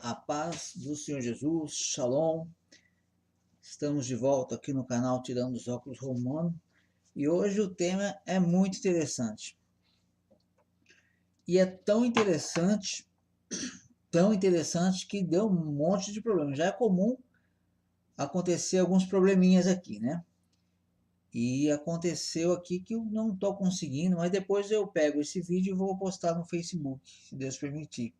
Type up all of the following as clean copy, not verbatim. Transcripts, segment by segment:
A paz do Senhor Jesus, Shalom. Estamos de volta aqui no canal Tirando os Óculos Romano e hoje o tema é muito interessante. E é tão interessante que deu um monte de problema. Já é comum acontecer alguns probleminhas aqui, né? E aconteceu aqui que eu não estou conseguindo, mas depois eu pego esse vídeo e vou postar no Facebook, se Deus permitir.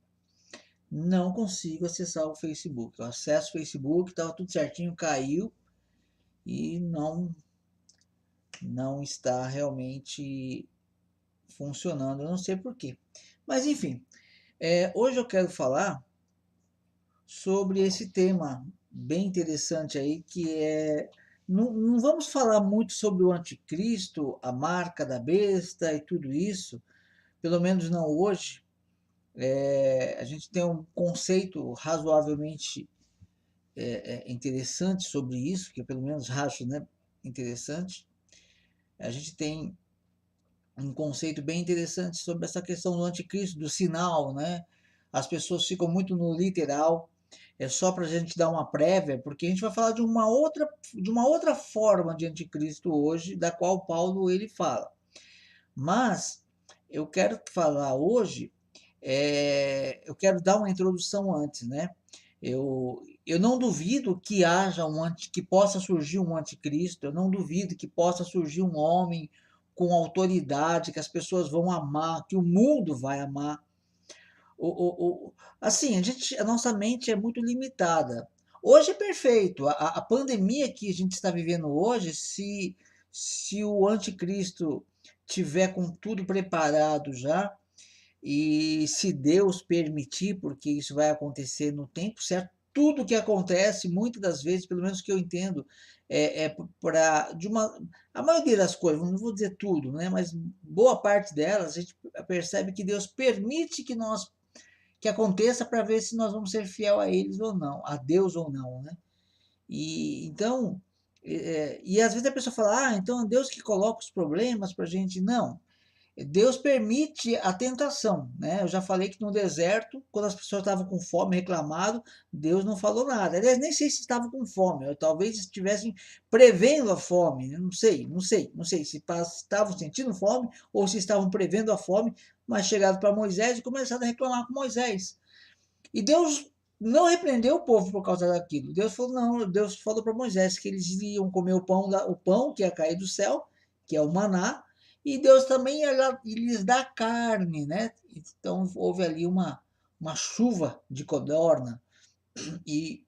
Não consigo acessar o Facebook. Eu acesso o Facebook, estava tudo certinho, caiu e não está realmente funcionando. Eu não sei por quê. Mas enfim, hoje eu quero falar sobre esse tema bem interessante aí, que é... Não vamos falar muito sobre o anticristo, a marca da besta e tudo isso, pelo menos não hoje. A gente tem um conceito razoavelmente interessante sobre isso, que eu pelo menos acho, né, interessante. A gente tem um conceito bem interessante sobre essa questão do anticristo, do sinal, né? As pessoas ficam muito no literal, é só para a gente dar uma prévia, porque a gente vai falar de uma outra forma de anticristo hoje, da qual Paulo ele fala. Mas eu quero falar hoje, eu quero dar uma introdução antes, né? Eu não duvido que haja que possa surgir um anticristo, eu não duvido que possa surgir um homem com autoridade, que as pessoas vão amar, que o mundo vai amar. Assim, a nossa mente é muito limitada. Hoje é perfeito. A pandemia que a gente está vivendo hoje, se o anticristo tiver com tudo preparado já, e se Deus permitir, porque isso vai acontecer no tempo certo, tudo que acontece, muitas das vezes, pelo menos que eu entendo, a maioria das coisas, não vou dizer tudo, né, mas boa parte delas, a gente percebe que Deus permite que aconteça para ver se nós vamos ser fiel a eles ou não, a Deus ou não, né? E então, e às vezes a pessoa fala, então é Deus que coloca os problemas para a gente. Não, Deus permite a tentação, né? Eu já falei que no deserto, quando as pessoas estavam com fome, reclamado, Deus não falou nada. Aliás, nem sei se estavam com fome, ou talvez estivessem prevendo a fome, não sei se estavam sentindo fome ou se estavam prevendo a fome, mas chegaram para Moisés e começaram a reclamar com Moisés. E Deus não repreendeu o povo por causa daquilo. Deus falou, não, Deus falou para Moisés que eles iriam comer o pão que ia cair do céu, que é o maná, e Deus também ia lhes dar carne, né? Então houve ali uma chuva de codorna, e,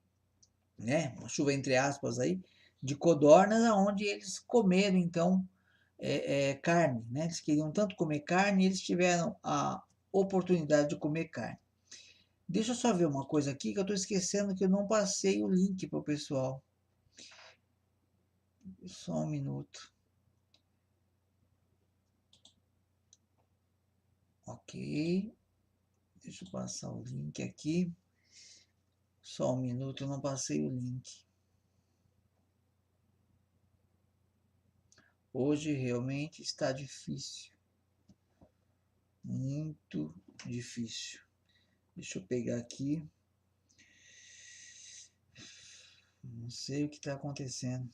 né, uma chuva entre aspas aí, de codornas, onde eles comeram então carne, né? Eles queriam tanto comer carne, eles tiveram a oportunidade de comer carne. Deixa eu só ver uma coisa aqui que eu estou esquecendo, que eu não passei o link para o pessoal. Só um minuto. Ok. Deixa eu passar o link aqui. Só um minuto, eu não passei o link. Hoje realmente está difícil. Muito difícil. Deixa eu pegar aqui. Não sei o que está acontecendo.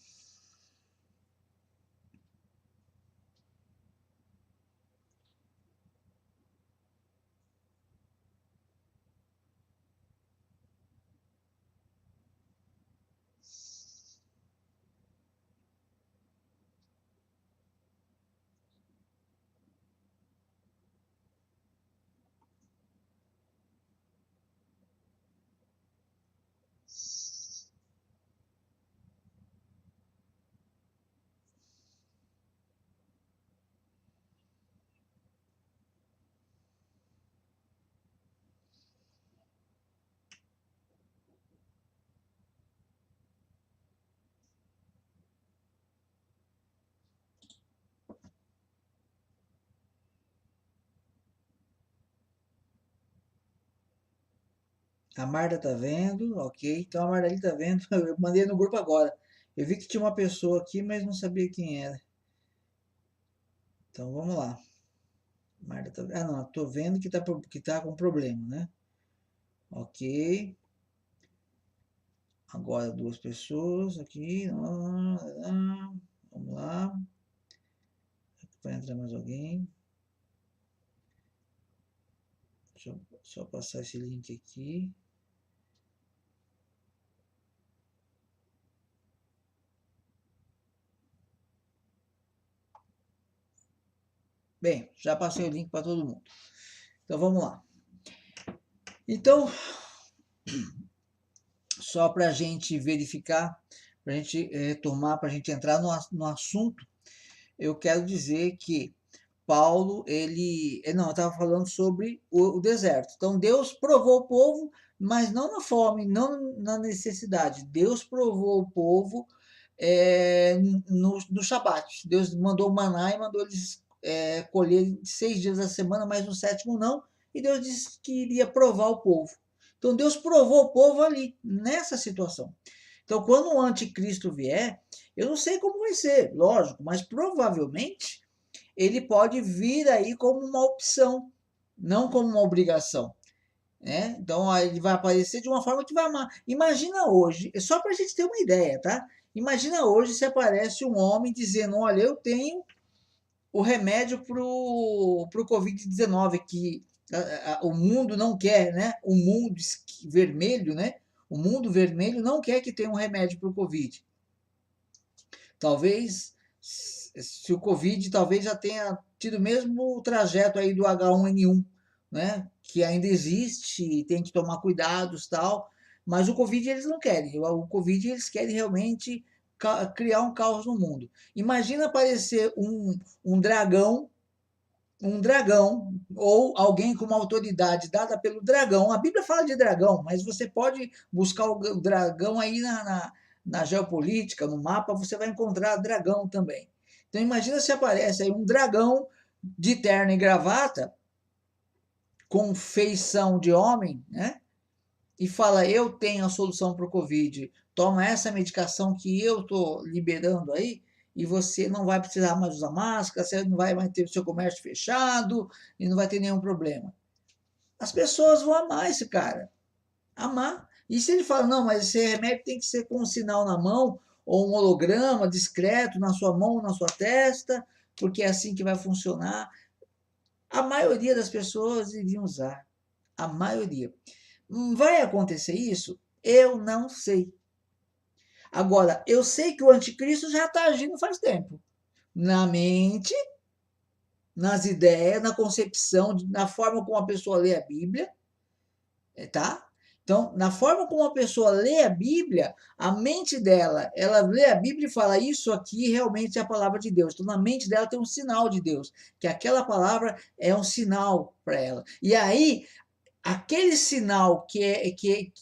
A Marta tá vendo, ok. Então a Marta ali tá vendo. Eu mandei no grupo agora. Eu vi que tinha uma pessoa aqui, mas não sabia quem era. Então vamos lá. Marta tá... Ah, não, tô vendo que tá com problema, né? Ok. Agora 2 pessoas aqui. Vamos lá. Vai entrar mais alguém. Deixa eu só passar esse link aqui. Bem, já passei o link para todo mundo. Então vamos lá. Então, só para a gente verificar, para a gente retomar, para a gente entrar no assunto, eu quero dizer que Paulo, não, estava falando sobre o deserto. Então, Deus provou o povo, mas não na fome, não na necessidade. Deus provou o povo no Shabat. Deus mandou o maná e mandou eles colher 6 dias da semana, mas no 7º não. E Deus disse que iria provar o povo. Então, Deus provou o povo ali, nessa situação. Então, quando o anticristo vier, eu não sei como vai ser, lógico, mas provavelmente ele pode vir aí como uma opção, não como uma obrigação. Né? Então ele vai aparecer de uma forma que vai amar. Imagina hoje, só para a gente ter uma ideia, tá? Imagina hoje se aparece um homem dizendo: olha, eu tenho o remédio para o Covid-19, que o mundo não quer, né? O mundo vermelho, né? O mundo vermelho não quer que tenha um remédio para o Covid. Talvez, se o Covid talvez já tenha tido o mesmo trajeto aí do H1N1, né? Que ainda existe, tem que tomar cuidados e tal, mas o Covid eles não querem. O Covid eles querem realmente criar um caos no mundo. Imagina aparecer um dragão, ou alguém com uma autoridade dada pelo dragão. A Bíblia fala de dragão, mas você pode buscar o dragão aí na geopolítica, no mapa, você vai encontrar dragão também. Então imagina se aparece aí um dragão de terno e gravata, com feição de homem, né? E fala: eu tenho a solução para o Covid, toma essa medicação que eu estou liberando aí, e você não vai precisar mais usar máscara, você não vai mais ter o seu comércio fechado, e não vai ter nenhum problema. As pessoas vão amar esse cara. Amar. E se ele fala: não, mas esse remédio tem que ser com um sinal na mão, ou um holograma discreto na sua mão ou na sua testa, porque é assim que vai funcionar. A maioria das pessoas iriam usar. A maioria. Vai acontecer isso? Eu não sei. Agora, eu sei que o anticristo já está agindo faz tempo. Na mente, nas ideias, na concepção, na forma como a pessoa lê a Bíblia, tá? Então, na forma como a pessoa lê a Bíblia, a mente dela, ela lê a Bíblia e fala: isso aqui realmente é a palavra de Deus. Então, na mente dela tem um sinal de Deus, que aquela palavra é um sinal para ela. E aí, aquele sinal que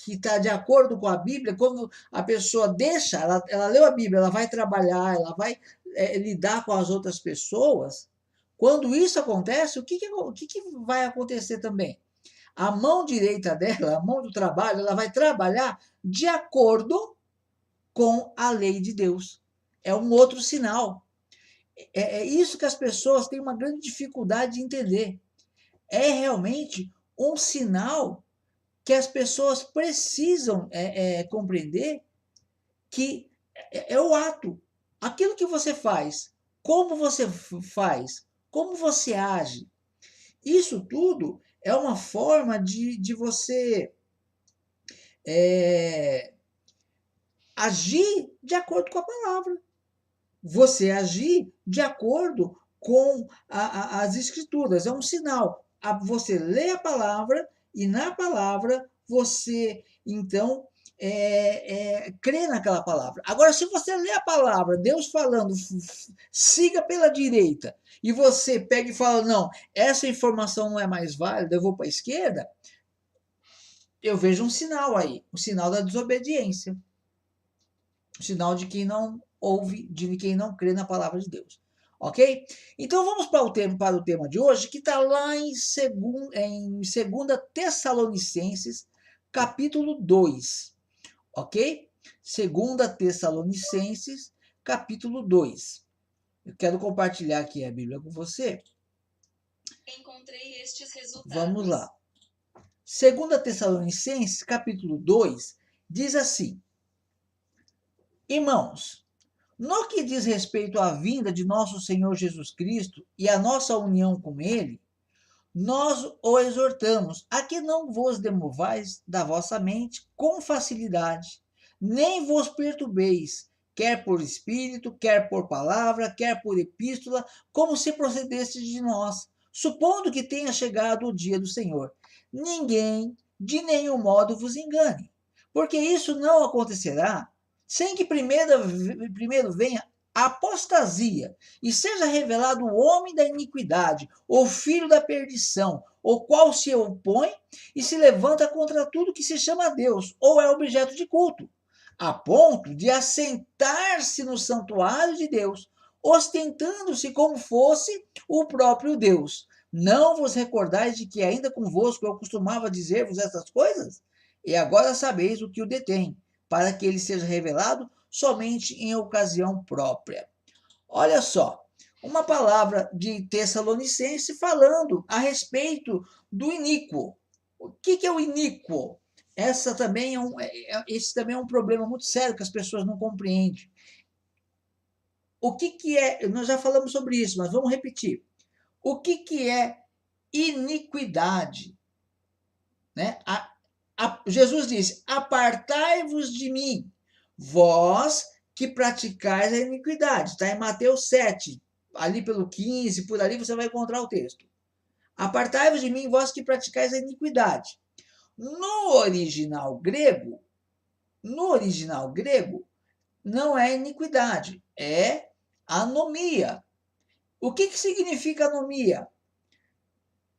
está de acordo com a Bíblia, quando a pessoa deixa, ela leu a Bíblia, ela vai trabalhar, ela vai lidar com as outras pessoas, quando isso acontece, o que vai acontecer também? A mão direita dela, a mão do trabalho, ela vai trabalhar de acordo com a lei de Deus. É um outro sinal. É isso que as pessoas têm uma grande dificuldade de entender. É realmente um sinal que as pessoas precisam compreender, que é o ato. Aquilo que você faz, como você age. Isso tudo é uma forma de você agir de acordo com a palavra. Você agir de acordo com as escrituras. É um sinal. Você lê a palavra e na palavra você, então, crê naquela palavra. Agora, se você lê a palavra, Deus falando, siga pela direita, e você pega e fala: não, essa informação não é mais válida, eu vou para a esquerda, eu vejo um sinal aí, o sinal da desobediência. O sinal de quem não ouve, de quem não crê na palavra de Deus. Ok? Então vamos para o tema de hoje, que está lá em 2 Tessalonicenses, capítulo 2. Ok? 2 Tessalonicenses, capítulo 2. Eu quero compartilhar aqui a Bíblia com você. Encontrei estes resultados. Vamos lá. 2 Tessalonicenses, capítulo 2, diz assim: irmãos, no que diz respeito à vinda de nosso Senhor Jesus Cristo e à nossa união com Ele, nós o exortamos a que não vos demovais da vossa mente com facilidade, nem vos perturbeis, quer por espírito, quer por palavra, quer por epístola, como se procedesse de nós, supondo que tenha chegado o dia do Senhor. Ninguém, de nenhum modo, vos engane, porque isso não acontecerá sem que primeiro venha a apostasia e seja revelado o homem da iniquidade, o filho da perdição, o qual se opõe e se levanta contra tudo que se chama Deus ou é objeto de culto, a ponto de assentar-se no santuário de Deus, ostentando-se como fosse o próprio Deus. Não vos recordais de que ainda convosco eu costumava dizer-vos essas coisas? E agora sabeis o que o detém, para que ele seja revelado somente em ocasião própria. Olha só, uma palavra de Tessalonicense falando a respeito do iníquo. O que é o iníquo? Esse também é um problema muito sério que as pessoas não compreendem. O que é? Nós já falamos sobre isso, mas vamos repetir. O que é iniquidade? Né? Jesus disse: apartai-vos de mim, vós que praticais a iniquidade. Está em Mateus 7, ali pelo 15, por ali você vai encontrar o texto. Apartai-vos de mim, vós que praticais a iniquidade. No original grego, não é iniquidade, é anomia. O que significa anomia?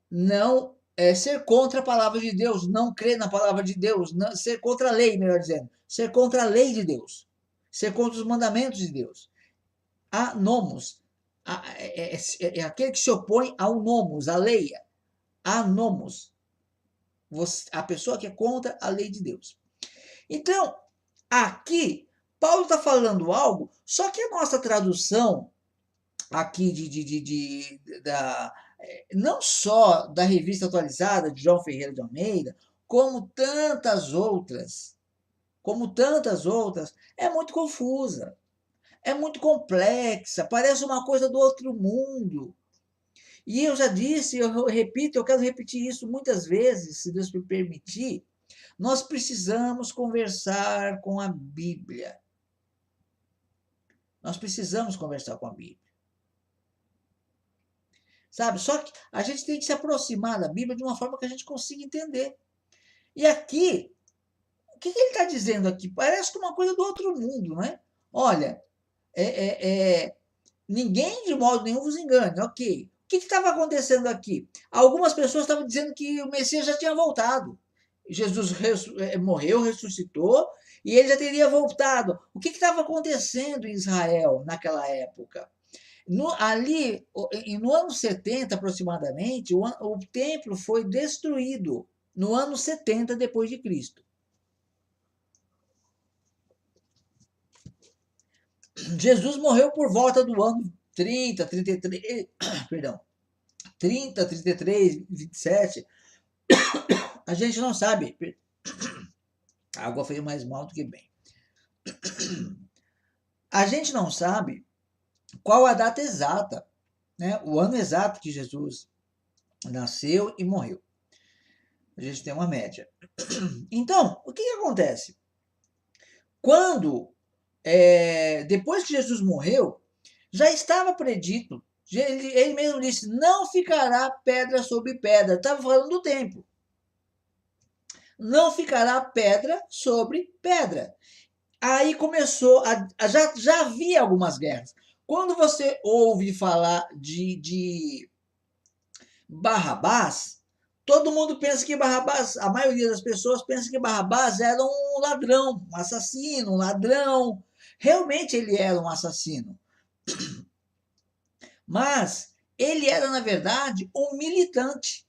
Não ser contra a palavra de Deus, não crer na palavra de Deus, não, ser contra a lei, melhor dizendo, ser contra a lei de Deus, ser contra os mandamentos de Deus. Anomos é aquele que se opõe ao nomos, à lei. Anomos, a pessoa que é contra a lei de Deus. Então, aqui, Paulo está falando algo, só que a nossa tradução aqui não só da Revista Atualizada de João Ferreira de Almeida, como tantas outras, é muito confusa, é muito complexa, parece uma coisa do outro mundo. E eu já disse, eu repito, eu quero repetir isso muitas vezes, se Deus me permitir, nós precisamos conversar com a Bíblia. Nós precisamos conversar com a Bíblia. Sabe? Só que a gente tem que se aproximar da Bíblia de uma forma que a gente consiga entender. E aqui, o que ele está dizendo aqui? Parece que uma coisa do outro mundo, né? Olha, ninguém de modo nenhum vos engane, ok. O que estava acontecendo aqui? Algumas pessoas estavam dizendo que o Messias já tinha voltado. Jesus morreu, ressuscitou, e ele já teria voltado. O que estava acontecendo em Israel naquela época? No ano 70 aproximadamente, o templo foi destruído, no ano 70 depois de Cristo. Jesus morreu por volta do ano 30, 33, perdão, 30, 33, 27. A gente não sabe. A água fez mais mal do que bem. A gente não sabe qual a data exata, né? O ano exato que Jesus nasceu e morreu. A gente tem uma média. Então, o que acontece? Quando, depois que Jesus morreu, já estava predito, ele mesmo disse, não ficará pedra sobre pedra. Estava falando do tempo. Não ficará pedra sobre pedra. Aí começou, já havia algumas guerras. Quando você ouve falar de Barrabás, todo mundo pensa que Barrabás, a maioria das pessoas pensa que Barrabás era um ladrão, um assassino, um ladrão. Realmente ele era um assassino. Mas ele era, na verdade, um militante.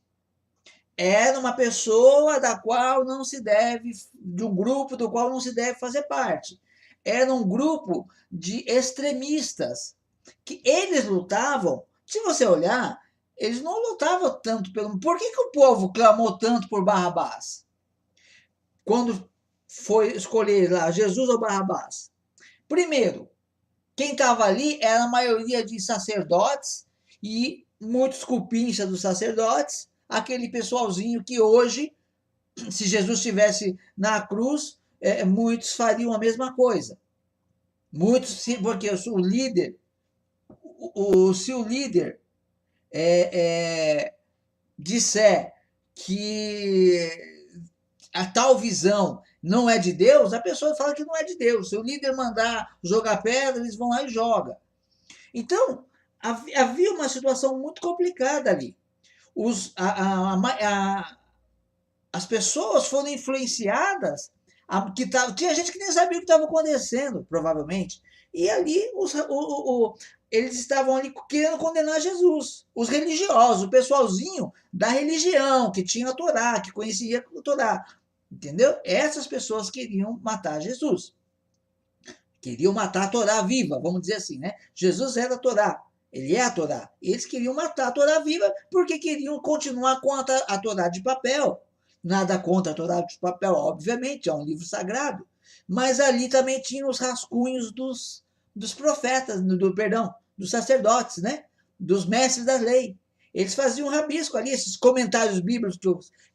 Era uma pessoa da qual não se deve, de um grupo do qual não se deve fazer parte. Era um grupo de extremistas, que eles lutavam, se você olhar, eles não lutavam tanto pelo... Por que o povo clamou tanto por Barrabás? Quando foi escolher lá Jesus ou Barrabás? Primeiro, quem estava ali era a maioria de sacerdotes e muitos cupinchas dos sacerdotes, aquele pessoalzinho que hoje, se Jesus estivesse na cruz, muitos fariam a mesma coisa. Muitos, porque o líder, se o líder disser que a tal visão não é de Deus, a pessoa fala que não é de Deus. Se o líder mandar jogar pedra, eles vão lá e jogam. Então, havia uma situação muito complicada ali. As pessoas foram influenciadas, tinha gente que nem sabia o que estava acontecendo, provavelmente. E ali eles estavam ali querendo condenar Jesus. Os religiosos, o pessoalzinho da religião, que tinha a Torá, que conhecia a Torá. Entendeu? Essas pessoas queriam matar Jesus. Queriam matar a Torá viva, vamos dizer assim, né? Jesus era a Torá, ele é a Torá. Eles queriam matar a Torá viva porque queriam continuar com a Torá de papel. Nada contra a Torá de papel, obviamente, é um livro sagrado. Mas ali também tinha os rascunhos dos profetas, perdão, dos sacerdotes, né? Dos mestres da lei. Eles faziam um rabisco ali, esses comentários bíblicos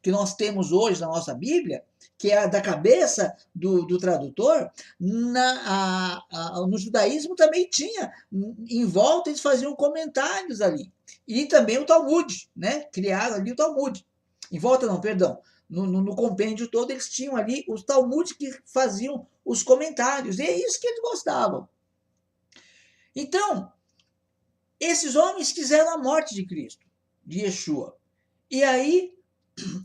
que nós temos hoje na nossa Bíblia, que é da cabeça do tradutor, no judaísmo também tinha, em volta eles faziam comentários ali. E também o Talmud, né? Criaram ali o Talmud. Em volta não, perdão. No compêndio todo eles tinham ali os Talmud que faziam os comentários. E é isso que eles gostavam. Então, esses homens quiseram a morte de Cristo, de Yeshua. E aí,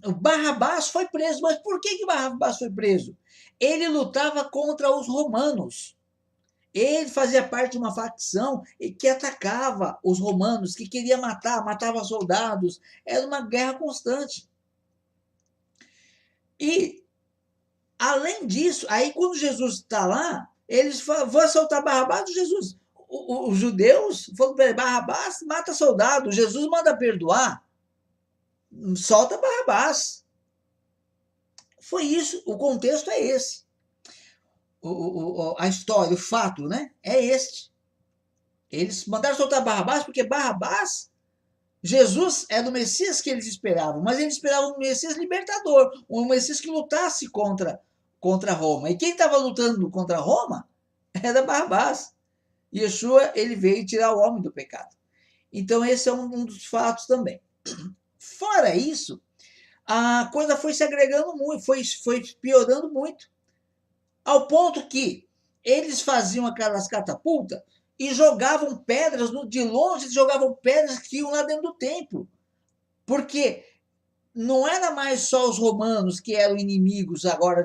o Barrabás foi preso. Mas por que Barrabás foi preso? Ele lutava contra os romanos. Ele fazia parte de uma facção que atacava os romanos, que queria matava soldados. Era uma guerra constante. E, além disso, aí quando Jesus está lá, eles falam, vão soltar Barrabás, Jesus. Os judeus falam para ele, Barrabás mata soldado, Jesus manda perdoar, solta Barrabás. Foi isso, o contexto é esse. A história, o fato, né? É este. Eles mandaram soltar Barrabás porque Barrabás, Jesus era o Messias que eles esperavam, mas eles esperavam um Messias libertador, um Messias que lutasse contra Roma. E quem estava lutando contra Roma era Barrabás. Yeshua, ele veio tirar o homem do pecado. Então esse é um dos fatos também. Fora isso, a coisa foi se agregando muito, foi piorando muito, ao ponto que eles faziam aquelas catapultas e jogavam pedras, de longe eles jogavam pedras que iam lá dentro do templo. Porque não era mais só os romanos que eram inimigos agora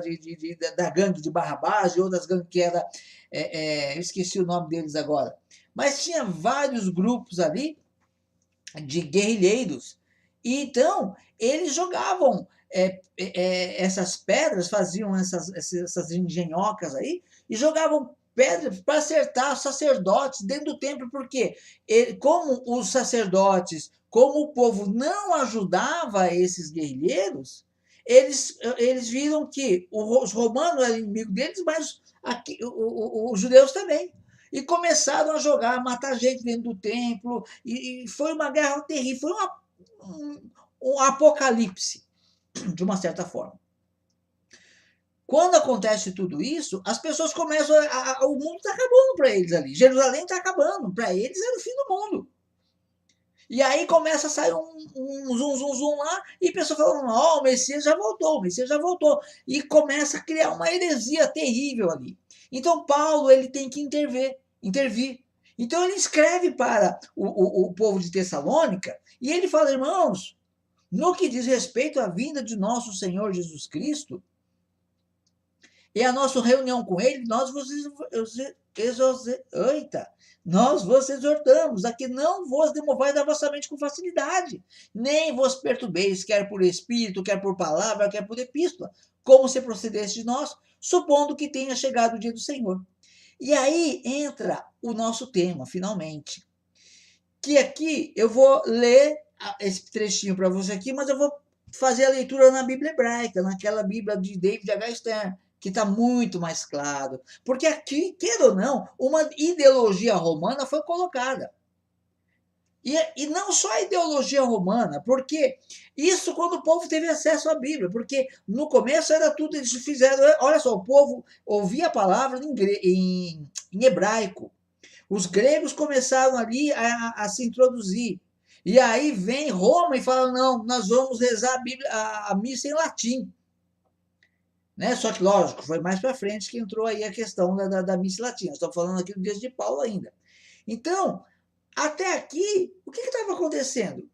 da gangue de Barrabás e outras gangues que era... eu esqueci o nome deles agora. Mas tinha vários grupos ali de guerrilheiros. E então, eles jogavam essas pedras, faziam essas engenhocas aí, e jogavam pedras para acertar os sacerdotes dentro do templo, porque como os sacerdotes, como o povo não ajudava esses guerrilheiros, eles viram que os romanos eram inimigos deles, mas os judeus também. E começaram a jogar, matar gente dentro do templo, e foi uma guerra terrível, foi um apocalipse, de uma certa forma. Quando acontece tudo isso, as pessoas começam o mundo está acabando para eles ali. Jerusalém está acabando. Para eles era o fim do mundo. E aí começa a sair um zum lá, e a pessoa falando, o Messias já voltou, o Messias já voltou. E começa a criar uma heresia terrível ali. Então Paulo ele tem que intervir. Então ele escreve para o povo de Tessalônica, e ele fala, irmãos, no que diz respeito à vinda de nosso Senhor Jesus Cristo, e a nossa reunião com ele, nós vos exortamos a que não vos demovais da vossa mente com facilidade, nem vos perturbeis, quer por espírito, quer por palavra, quer por epístola, como se procedesse de nós, supondo que tenha chegado o dia do Senhor. E aí entra o nosso tema, finalmente, que aqui eu vou ler esse trechinho para você aqui, mas eu vou fazer a leitura na Bíblia hebraica, naquela Bíblia de David H. Stern, que está muito mais claro. Porque aqui, queira ou não, uma ideologia romana foi colocada. E não só a ideologia romana, porque isso quando o povo teve acesso à Bíblia, porque no começo era tudo, eles fizeram, olha só, o povo ouvia a palavra em hebraico. Os gregos começaram ali a se introduzir. E aí vem Roma e fala, não, nós vamos rezar a, Bíblia, a missa em latim. Né? Só que, lógico, foi mais para frente que entrou aí a questão da missa latina. Estamos falando aqui do dias de Paulo ainda. Então, até aqui, o que estava acontecendo?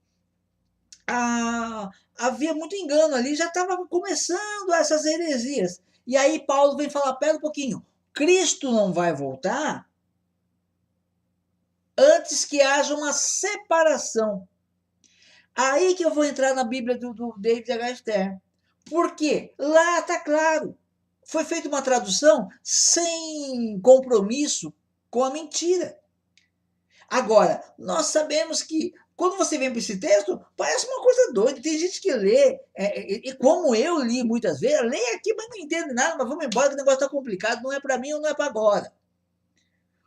Havia muito engano ali, já estava começando essas heresias. E aí Paulo vem falar, pera um pouquinho, Cristo não vai voltar antes que haja uma separação. Aí que eu vou entrar na Bíblia do David H. Stern. Por quê? Lá está claro. Foi feita uma tradução sem compromisso com a mentira. Agora, nós sabemos que quando você vem para esse texto, parece uma coisa doida. Tem gente que lê, e como eu li muitas vezes, lê aqui, mas não entende nada, mas vamos embora que o negócio está complicado, não é para mim ou não é para agora.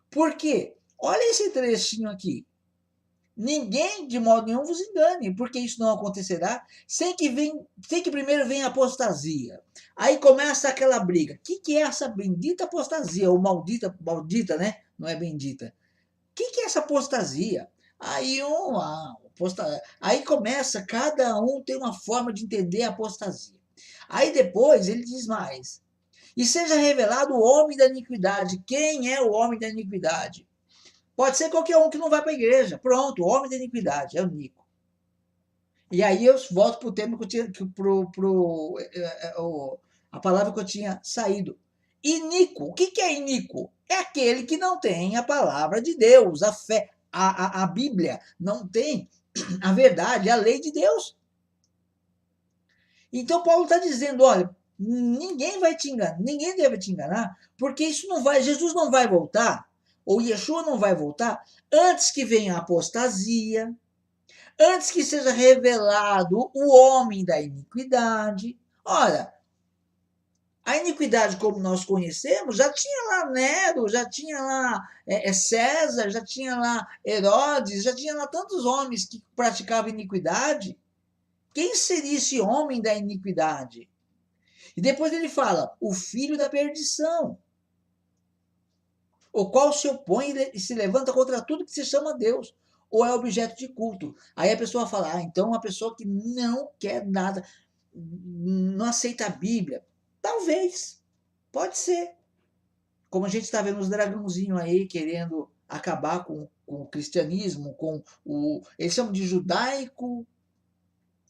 Por quê? Olha esse trechinho aqui. Ninguém, de modo nenhum, vos engane, porque isso não acontecerá sem que primeiro venha a apostasia. Aí começa aquela briga. O que é essa bendita apostasia? Ou maldita, né? Não é bendita. O que é essa apostasia? Aí começa, cada um tem uma forma de entender a apostasia. Aí depois ele diz mais. E seja revelado o homem da iniquidade. Quem é o homem da iniquidade? Pode ser qualquer um que não vai para a igreja. Pronto, o homem da iniquidade, é o Nico. E aí eu volto para o tema que eu tinha, a palavra que eu tinha saído. Inico, o que é inico? É aquele que não tem a palavra de Deus, a fé, a Bíblia, não tem a verdade, a lei de Deus. Então Paulo está dizendo, olha, ninguém vai te enganar, ninguém deve te enganar, porque isso não vai, Jesus não vai voltar, ou Yeshua não vai voltar, antes que venha a apostasia, antes que seja revelado o homem da iniquidade. Ora, a iniquidade como nós conhecemos, já tinha lá Nero, já tinha lá César, já tinha lá Herodes, já tinha lá tantos homens que praticavam iniquidade. Quem seria esse homem da iniquidade? E depois ele fala, o filho da perdição, o qual se opõe e se levanta contra tudo que se chama Deus, ou é objeto de culto. Aí a pessoa fala, então uma pessoa que não quer nada, não aceita a Bíblia. Talvez, pode ser. Como a gente está vendo os dragãozinhos aí querendo acabar com o cristianismo, com o... Eles chamam de judaico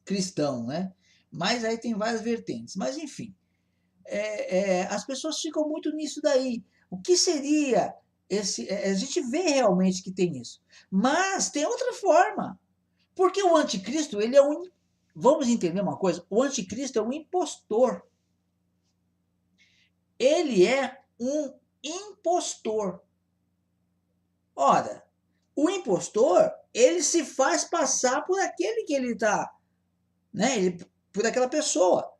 cristão, né? Mas aí tem várias vertentes. Mas, enfim, as pessoas ficam muito nisso daí. O que seria esse... A gente vê realmente que tem isso. Mas tem outra forma. Porque o anticristo, ele é um... Vamos entender uma coisa? O anticristo é um impostor. Ele é um impostor. Ora, o impostor, ele se faz passar por aquele que ele está, né? Por aquela pessoa.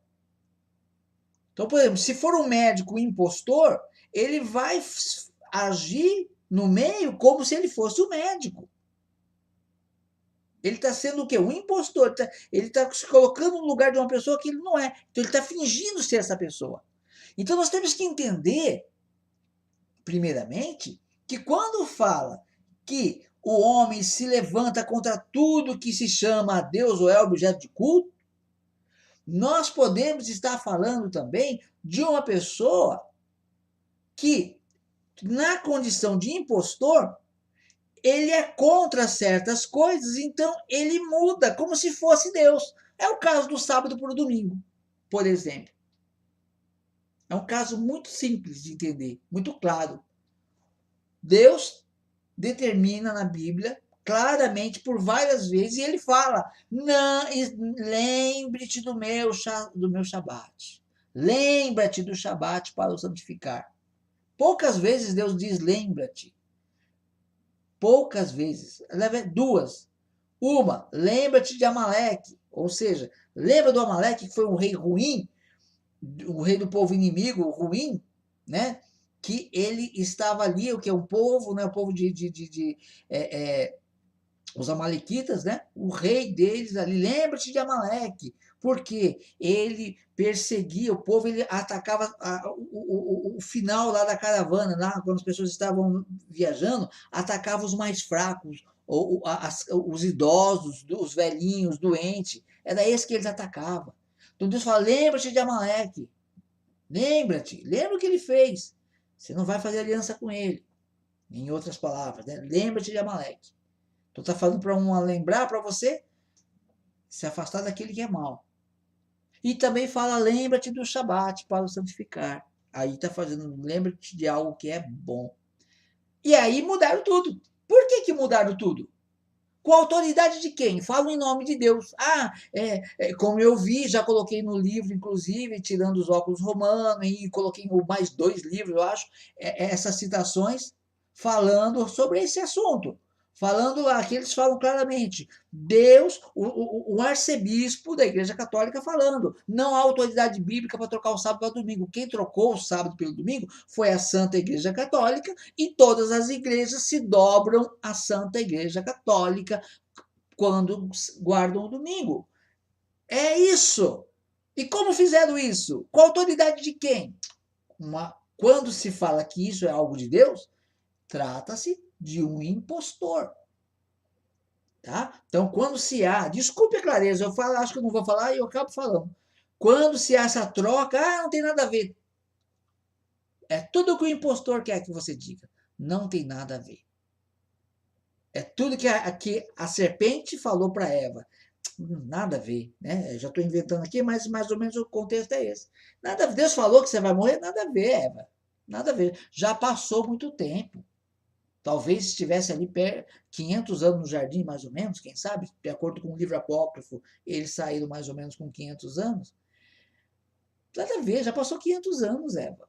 Então, por exemplo, se for um médico impostor, ele vai agir no meio como se ele fosse o médico. Ele está sendo o quê? Um impostor. Ele está se colocando no lugar de uma pessoa que ele não é. Então, ele está fingindo ser essa pessoa. Então, nós temos que entender, primeiramente, que quando fala que o homem se levanta contra tudo que se chama a Deus ou é objeto de culto, nós podemos estar falando também de uma pessoa que, na condição de impostor, ele é contra certas coisas, então ele muda como se fosse Deus. É o caso do sábado para o domingo, por exemplo. É um caso muito simples de entender, muito claro. Deus determina na Bíblia claramente por várias vezes, e ele fala, lembre-te do meu Shabat. Lembra-te do Shabat para o santificar. Poucas vezes Deus diz lembra-te. Poucas vezes. Duas. Uma, lembra-te de Amaleque. Ou seja, lembra do Amaleque que foi um rei ruim? o rei do povo inimigo, ruim, né? Que ele estava ali, o que é um povo, né? O povo os amalequitas, né? O rei deles ali, lembra-te de Amaleque, porque ele perseguia o povo, ele atacava o final lá da caravana, lá quando as pessoas estavam viajando, atacava os mais fracos, os idosos, os velhinhos, doentes, era esse que eles atacavam. Então Deus fala, lembra-te de Amaleque, lembra-te, lembra o que ele fez, você não vai fazer aliança com ele, em outras palavras, né? Lembra-te de Amaleque. Então está falando para lembrar para você se afastar daquele que é mal. E também fala, lembra-te do Shabat para o santificar. Aí está fazendo, lembra-te de algo que é bom. E aí mudaram tudo. Por que mudaram tudo? Com a autoridade de quem? Falam em nome de Deus. Como eu vi, já coloquei no livro, inclusive, tirando os óculos romanos, e coloquei mais 2 livros, eu acho, essas citações falando sobre esse assunto. Falando lá, que eles falam claramente, Deus, o arcebispo da Igreja Católica falando, não há autoridade bíblica para trocar o sábado para o domingo. Quem trocou o sábado pelo domingo foi a Santa Igreja Católica, e todas as igrejas se dobram à Santa Igreja Católica quando guardam o domingo. É isso. E como fizeram isso? Com a autoridade de quem? Quando se fala que isso é algo de Deus, trata-se de um impostor. Tá? Então, quando se há... Desculpe a clareza, eu falo, acho que eu não vou falar e eu acabo falando. Quando se há essa troca, não tem nada a ver. É tudo que o impostor quer que você diga. Não tem nada a ver. É tudo que a serpente falou para Eva. Nada a ver, né? Eu já estou inventando aqui, mas mais ou menos o contexto é esse. Nada a ver. Deus falou que você vai morrer, nada a ver, Eva. Nada a ver. Já passou muito tempo. Talvez estivesse ali 500 anos no jardim, mais ou menos, quem sabe? De acordo com o livro apócrifo, eles saíram mais ou menos com 500 anos. Nada a ver, já passou 500 anos, Eva.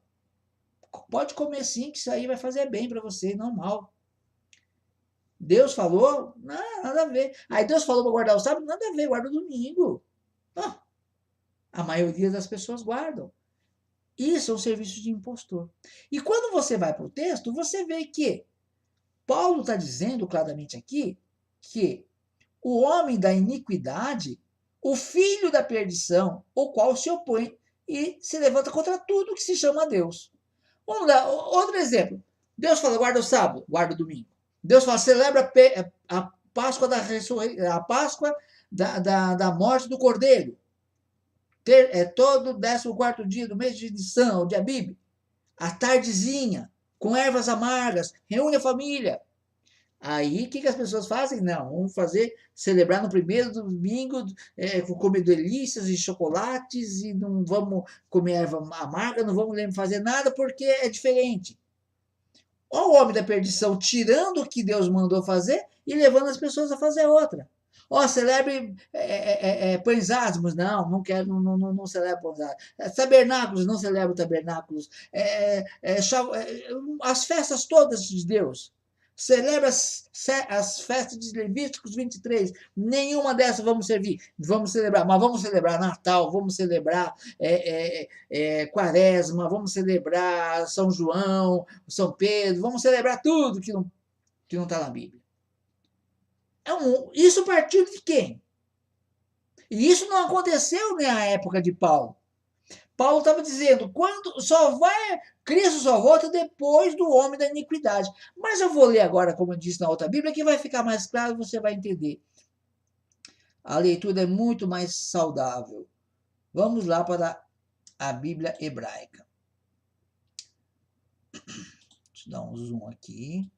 Pode comer sim, que isso aí vai fazer bem para você, não mal. Deus falou? Não, nada a ver. Aí Deus falou para guardar o sábado? Nada a ver, guarda o domingo. A maioria das pessoas guardam. Isso é um serviço de impostor. E quando você vai para o texto, você vê que Paulo está dizendo claramente aqui que o homem da iniquidade, o filho da perdição, o qual se opõe e se levanta contra tudo que se chama Deus. Vamos dar outro exemplo. Deus fala, guarda o sábado, guarda o domingo. Deus fala, celebra a Páscoa da ressurreição, a Páscoa da morte do Cordeiro. Todo 14º dia do mês de Nissan, de Abib, à tardezinha, com ervas amargas, reúne a família. Aí, o que as pessoas fazem? Não, vamos celebrar no primeiro domingo, comer delícias e chocolates, e não vamos comer erva amarga, não vamos fazer nada porque é diferente. Olha o homem da perdição tirando o que Deus mandou fazer e levando as pessoas a fazer outra. Celebre pães asmos. Não quero, não celebro pães asmos. Tabernáculos, não celebro tabernáculos. As festas todas de Deus. Celebra as festas de Levíticos 23. Nenhuma dessas vamos celebrar, mas vamos celebrar Natal, vamos celebrar Quaresma, vamos celebrar São João, São Pedro, vamos celebrar tudo que não está na Bíblia. Isso partiu de quem? E isso não aconteceu na época de Paulo. Paulo estava dizendo, Cristo só volta depois do homem da iniquidade. Mas eu vou ler agora, como eu disse na outra Bíblia, que vai ficar mais claro e você vai entender. A leitura é muito mais saudável. Vamos lá para a Bíblia hebraica. Deixa eu dar um zoom aqui.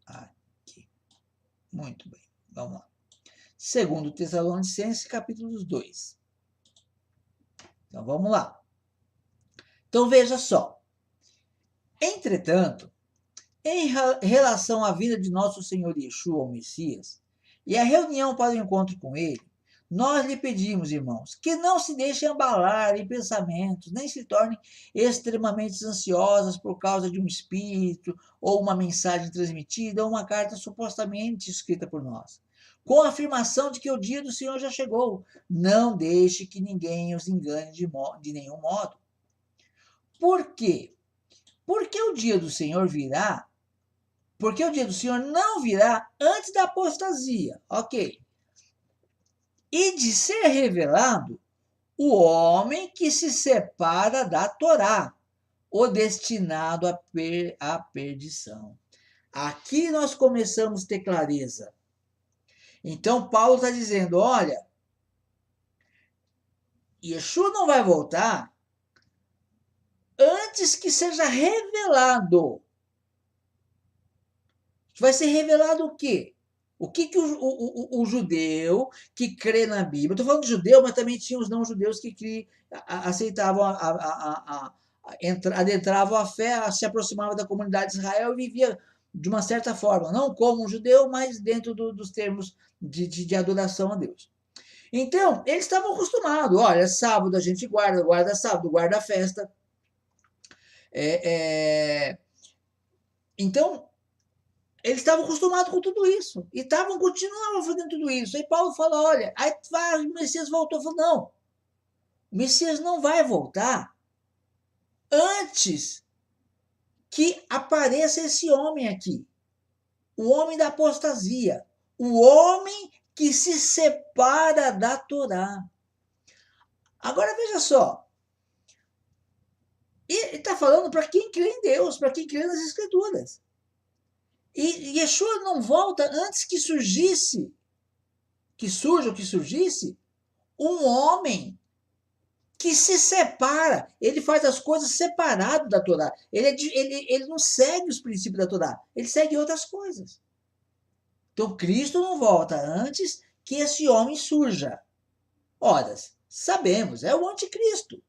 Aqui. Muito bem. Vamos lá. 2 Tessalonicenses, capítulo 2. Então, vamos lá. Então, veja só. Entretanto, em relação à vinda de nosso Senhor Yeshua, o Messias, e a reunião para o encontro com ele, nós lhe pedimos, irmãos, que não se deixem abalar em pensamentos, nem se tornem extremamente ansiosas por causa de um espírito, ou uma mensagem transmitida, ou uma carta supostamente escrita por nós. com a afirmação de que o dia do Senhor já chegou. Não deixe que ninguém os engane de nenhum modo. Por quê? Porque o dia do Senhor virá, porque o dia do Senhor não virá antes da apostasia, ok? E de ser revelado o homem que se separa da Torá, o destinado à perdição. Aqui nós começamos a ter clareza. Então Paulo está dizendo, olha, Yeshua não vai voltar antes que seja revelado. Vai ser revelado o quê? O que o judeu que crê na Bíblia, estou falando de judeu, mas também tinha os não-judeus que aceitavam, adentravam a fé, se aproximavam da comunidade de Israel e vivia de uma certa forma, não como um judeu, mas dentro dos termos de adoração a Deus. Então, eles estavam acostumados, olha, sábado a gente guarda sábado, guarda a festa. Então, eles estavam acostumados com tudo isso. E continuavam fazendo tudo isso. Aí Paulo fala, olha, aí o Messias voltou. Falou, não, o Messias não vai voltar antes que apareça esse homem aqui. O homem da apostasia. O homem que se separa da Torá. Agora, veja só. Ele está falando para quem crê em Deus, para quem crê nas Escrituras. E Yeshua não volta antes que surgisse, um homem que se separa. Ele faz as coisas separado da Torá. Ele não segue os princípios da Torá. Ele segue outras coisas. Então, Cristo não volta antes que esse homem surja. Ora, sabemos, é o anticristo.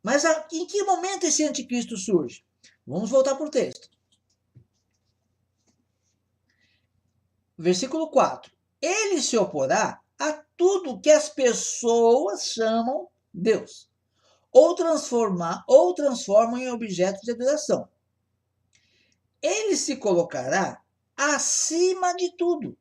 Mas em que momento esse anticristo surge? Vamos voltar para o texto. Versículo 4. Ele se oporá a tudo que as pessoas chamam Deus, ou transformam em objetos de adoração. Ele se colocará acima de tudo,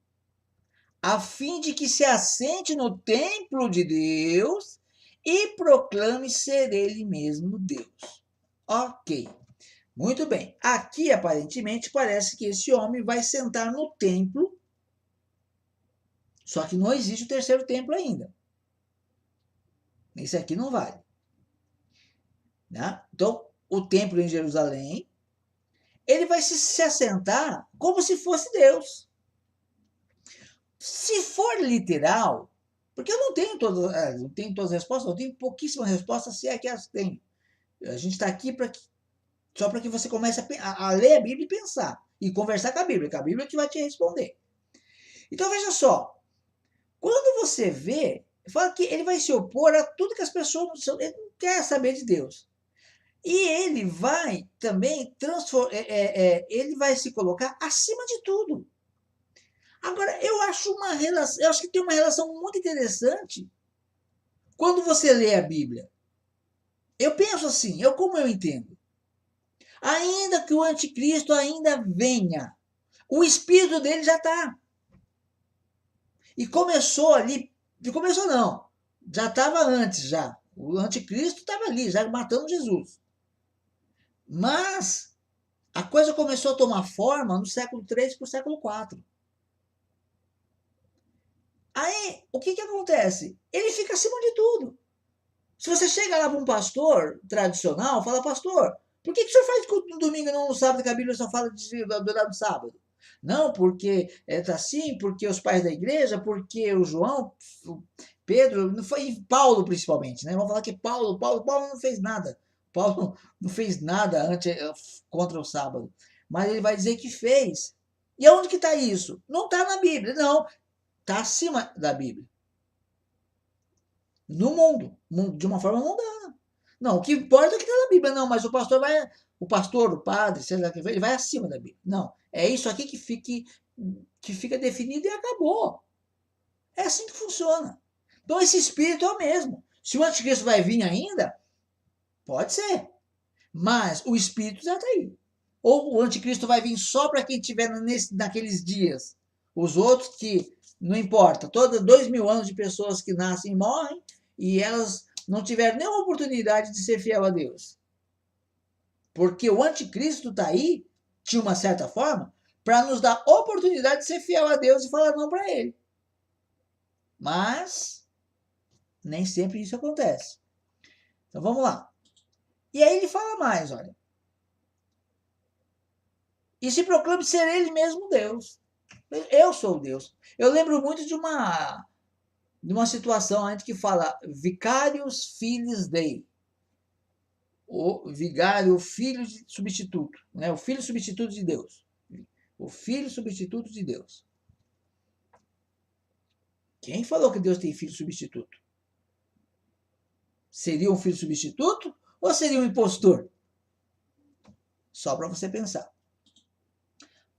a fim de que se assente no templo de Deus e proclame ser ele mesmo Deus. Ok, muito bem. Aqui, aparentemente, parece que esse homem vai sentar no templo. Só que não existe o terceiro templo ainda. Esse aqui não vale. Né? Então, o templo em Jerusalém, ele vai se assentar como se fosse Deus. Se for literal, porque eu não tenho todas as respostas, eu tenho pouquíssimas respostas, se é que as tenho. A gente está aqui só para que você comece a ler a Bíblia e pensar, e conversar com a Bíblia que vai te responder. Então, veja só. Quando você vê, fala que ele vai se opor a tudo que as pessoas ele não quer saber de Deus. E ele vai também ele vai se colocar acima de tudo. Agora, eu acho que tem uma relação muito interessante quando você lê a Bíblia. Eu penso assim, como eu entendo. Ainda que o anticristo ainda venha, o espírito dele já está. E começou ali, começou não, já estava antes já. O anticristo estava ali, já matando Jesus. Mas a coisa começou a tomar forma no século III para o século IV. Aí, o que acontece? Ele fica acima de tudo. Se você chega lá para um pastor tradicional, fala, pastor, por que o senhor faz culto no domingo e não no sábado, que a Bíblia só fala de adorar no sábado? Não, porque tá assim, porque os pais da igreja, porque o João, o Pedro, não foi Paulo principalmente, né? Vamos falar que Paulo não fez nada. Paulo não fez nada contra o sábado. Mas ele vai dizer que fez. E aonde que está isso? Não está na Bíblia, não. Está acima da Bíblia. No mundo, de uma forma mundana. Não, o que importa é o que está na Bíblia. Não, mas o pastor, o padre, sei lá, ele vai acima da Bíblia. Não, é isso aqui que fica definido e acabou. É assim que funciona. Então esse espírito é o mesmo. Se o anticristo vai vir ainda, pode ser. Mas o espírito já está aí. Ou o anticristo vai vir só para quem estiver naqueles dias. Os outros que, não importa, todos 2.000 anos de pessoas que nascem e morrem, e elas não tiveram nenhuma oportunidade de ser fiel a Deus. Porque o anticristo está aí, de uma certa forma, para nos dar oportunidade de ser fiel a Deus e falar não para ele. Mas nem sempre isso acontece. Então vamos lá. E aí ele fala mais, olha. E se proclame ser ele mesmo Deus. Eu sou Deus. Eu lembro muito de uma situação antes que fala Vicarius Filius Dei. O vigário, o filho substituto, né? O filho substituto de Deus. O filho substituto de Deus. Quem falou que Deus tem filho substituto? Seria um filho substituto ou seria um impostor? Só para você pensar.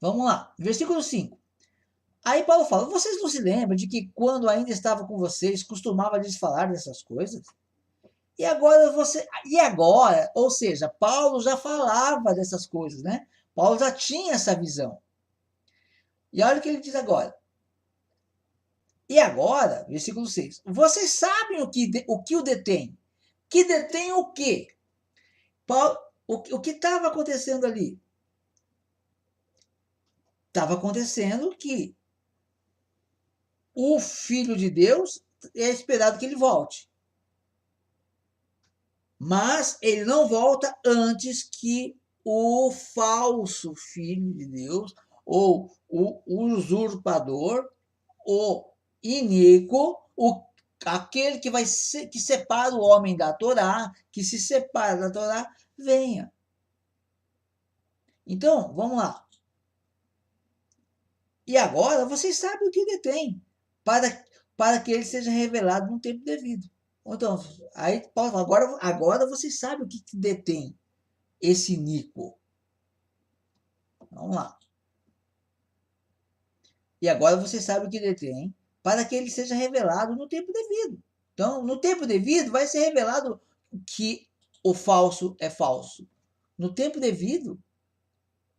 Vamos lá, versículo 5. Aí Paulo fala, vocês não se lembram de que quando ainda estava com vocês, costumava lhes falar dessas coisas? E agora, ou seja, Paulo já falava dessas coisas, né? Paulo já tinha essa visão. E olha o que ele diz agora. E agora, versículo 6. Vocês sabem o que o detém? Que detém o quê? Paulo, o que estava acontecendo ali? Estava acontecendo que o Filho de Deus é esperado que ele volte. Mas ele não volta antes que o falso Filho de Deus, ou o usurpador, o iníquo, aquele que separa o homem da Torá, que se separa da Torá, venha. Então, vamos lá. E agora vocês sabem o que detém, para que ele seja revelado no tempo devido. Então, aí Paulo fala, agora vocês sabem o que detém esse iníquo. Vamos lá. E agora vocês sabem o que detém, para que ele seja revelado no tempo devido. Então, no tempo devido, vai ser revelado que o falso é falso. No tempo devido,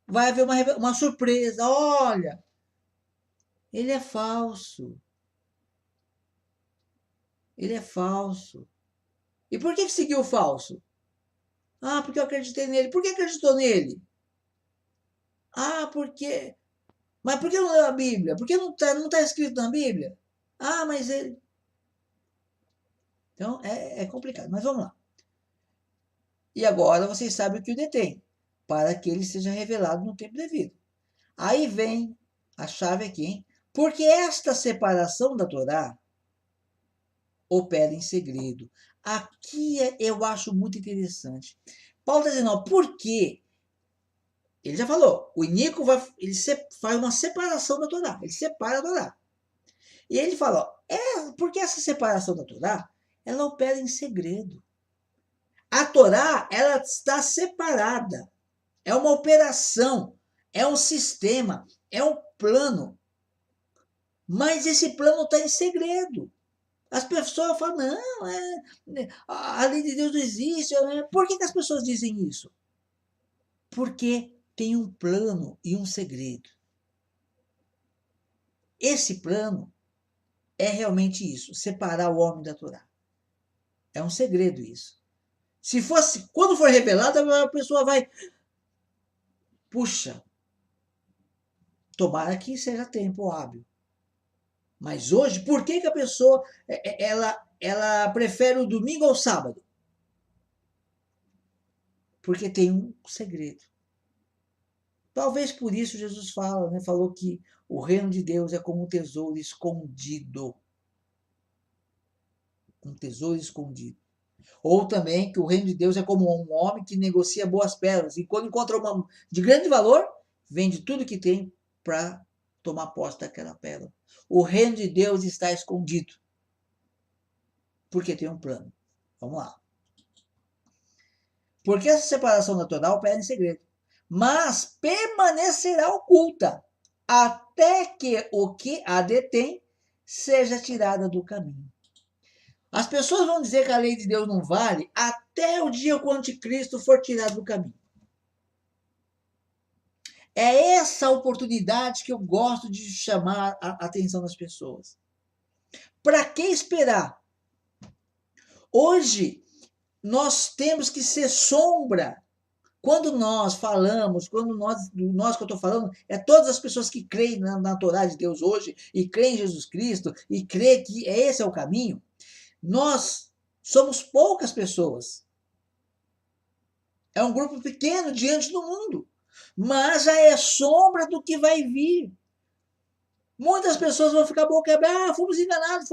vai haver uma surpresa. Olha, ele é falso. Ele é falso. E por que seguiu o falso? Ah, porque eu acreditei nele. Por que acreditou nele? Ah, porque... Mas por que não leu a Bíblia? Por que não tá escrito na Bíblia? Ah, mas ele... Então, é complicado. Mas vamos lá. E agora vocês sabem o que o detém, para que ele seja revelado no tempo devido. Aí vem a chave aqui, hein? Porque esta separação da Torá opera em segredo. Aqui eu acho muito interessante. Paulo está dizendo, ó, por quê? Ele já falou, o iníquo ele faz uma separação da Torá, ele separa a Torá. E ele fala, ó, porque essa separação da Torá, ela opera em segredo. A Torá, ela está separada. É uma operação, é um sistema, é um plano. Mas esse plano está em segredo. As pessoas falam, não, a lei de Deus não existe. Por que as pessoas dizem isso? Porque tem um plano e um segredo. Esse plano é realmente isso, separar o homem da Torá. É um segredo isso. Se fosse, quando for revelado, a pessoa vai, puxa, tomara que seja tempo hábil. Mas hoje, por que a pessoa ela prefere o domingo ao sábado? Porque tem um segredo. Talvez por isso Jesus fala, né? Falou que o reino de Deus é como um tesouro escondido. Um tesouro escondido. Ou também que o reino de Deus é como um homem que negocia boas pérolas. E quando encontra uma de grande valor, vende tudo que tem para tomar posse daquela pérola. O reino de Deus está escondido. Porque tem um plano. Vamos lá. Porque essa separação natural opera em segredo. Mas permanecerá oculta até que o que a detém seja tirada do caminho. As pessoas vão dizer que a lei de Deus não vale até o dia que o anticristo for tirado do caminho. É essa oportunidade que eu gosto de chamar a atenção das pessoas. Para que esperar? Hoje, nós temos que ser sombra. Quando nós falamos, nós que eu estou falando, é todas as pessoas que creem na Torá de Deus hoje, e creem em Jesus Cristo, e creem que esse é o caminho. Nós somos poucas pessoas. É um grupo pequeno diante do mundo, mas já é sombra do que vai vir. Muitas pessoas vão ficar boca aberta, fomos enganados,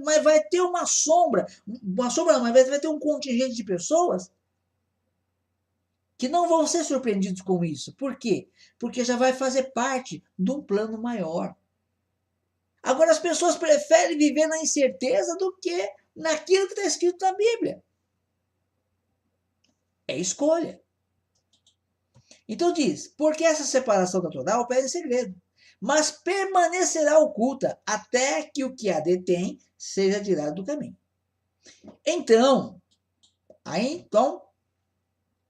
mas vai ter uma sombra não, mas vai ter um contingente de pessoas que não vão ser surpreendidos com isso. Por quê? Porque já vai fazer parte de um plano maior. Agora, as pessoas preferem viver na incerteza do que naquilo que está escrito na Bíblia. É escolha. Então diz, porque essa separação da Torá opera em segredo, mas permanecerá oculta até que o que a detém seja tirado do caminho. Então,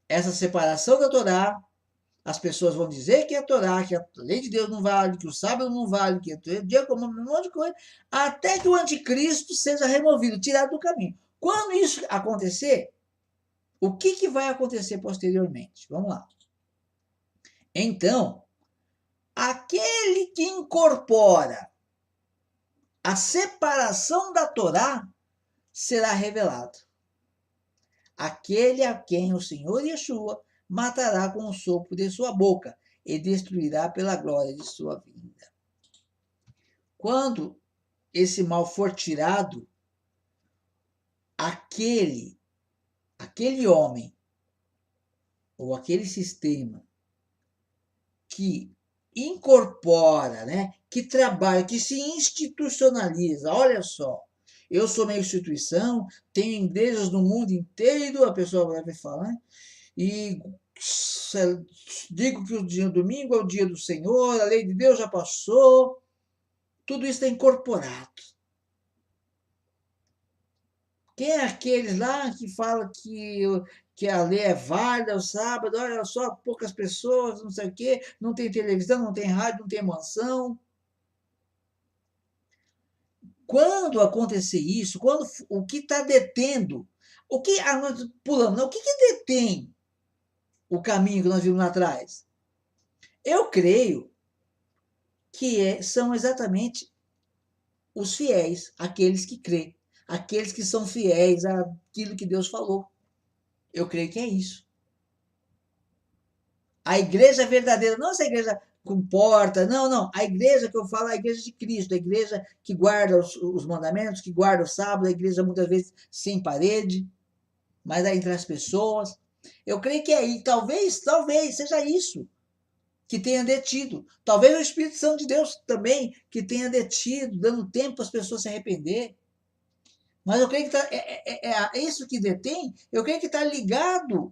essa separação da Torá, as pessoas vão dizer que a Torá, que a lei de Deus não vale, que o sábado não vale, que o dia comum, um monte de coisa, até que o anticristo seja removido, tirado do caminho. Quando isso acontecer, o que vai acontecer posteriormente? Vamos lá. Então, aquele que incorpora a separação da Torá será revelado. Aquele a quem o Senhor Yeshua matará com o sopro de sua boca e destruirá pela glória de sua vinda. Quando esse mal for tirado, aquele homem ou aquele sistema que incorpora, né, que trabalha, que se institucionaliza, olha só, eu sou uma instituição, tenho igrejas no mundo inteiro, a pessoa vai falar, né, e digo que o dia domingo é o dia do Senhor, a lei de Deus já passou, tudo isso está incorporado. Quem é aqueles lá que fala que a lei é válida, o sábado, olha só, poucas pessoas, não sei o quê, não tem televisão, não tem rádio, não tem mansão. Quando acontecer isso, quando o que está detendo, o que detém o caminho que nós vimos lá atrás? Eu creio que são exatamente os fiéis, aqueles que creem, aqueles que são fiéis àquilo que Deus falou. Eu creio que é isso. A igreja verdadeira, não essa igreja com porta, não. A igreja que eu falo é a igreja de Cristo, a igreja que guarda os mandamentos, que guarda o sábado, a igreja muitas vezes sem parede, mas é entre as pessoas. Eu creio que é aí, talvez seja isso que tenha detido. Talvez o Espírito Santo de Deus também que tenha detido, dando tempo para as pessoas se arrepender. Mas eu creio que é isso que detém, eu creio que está ligado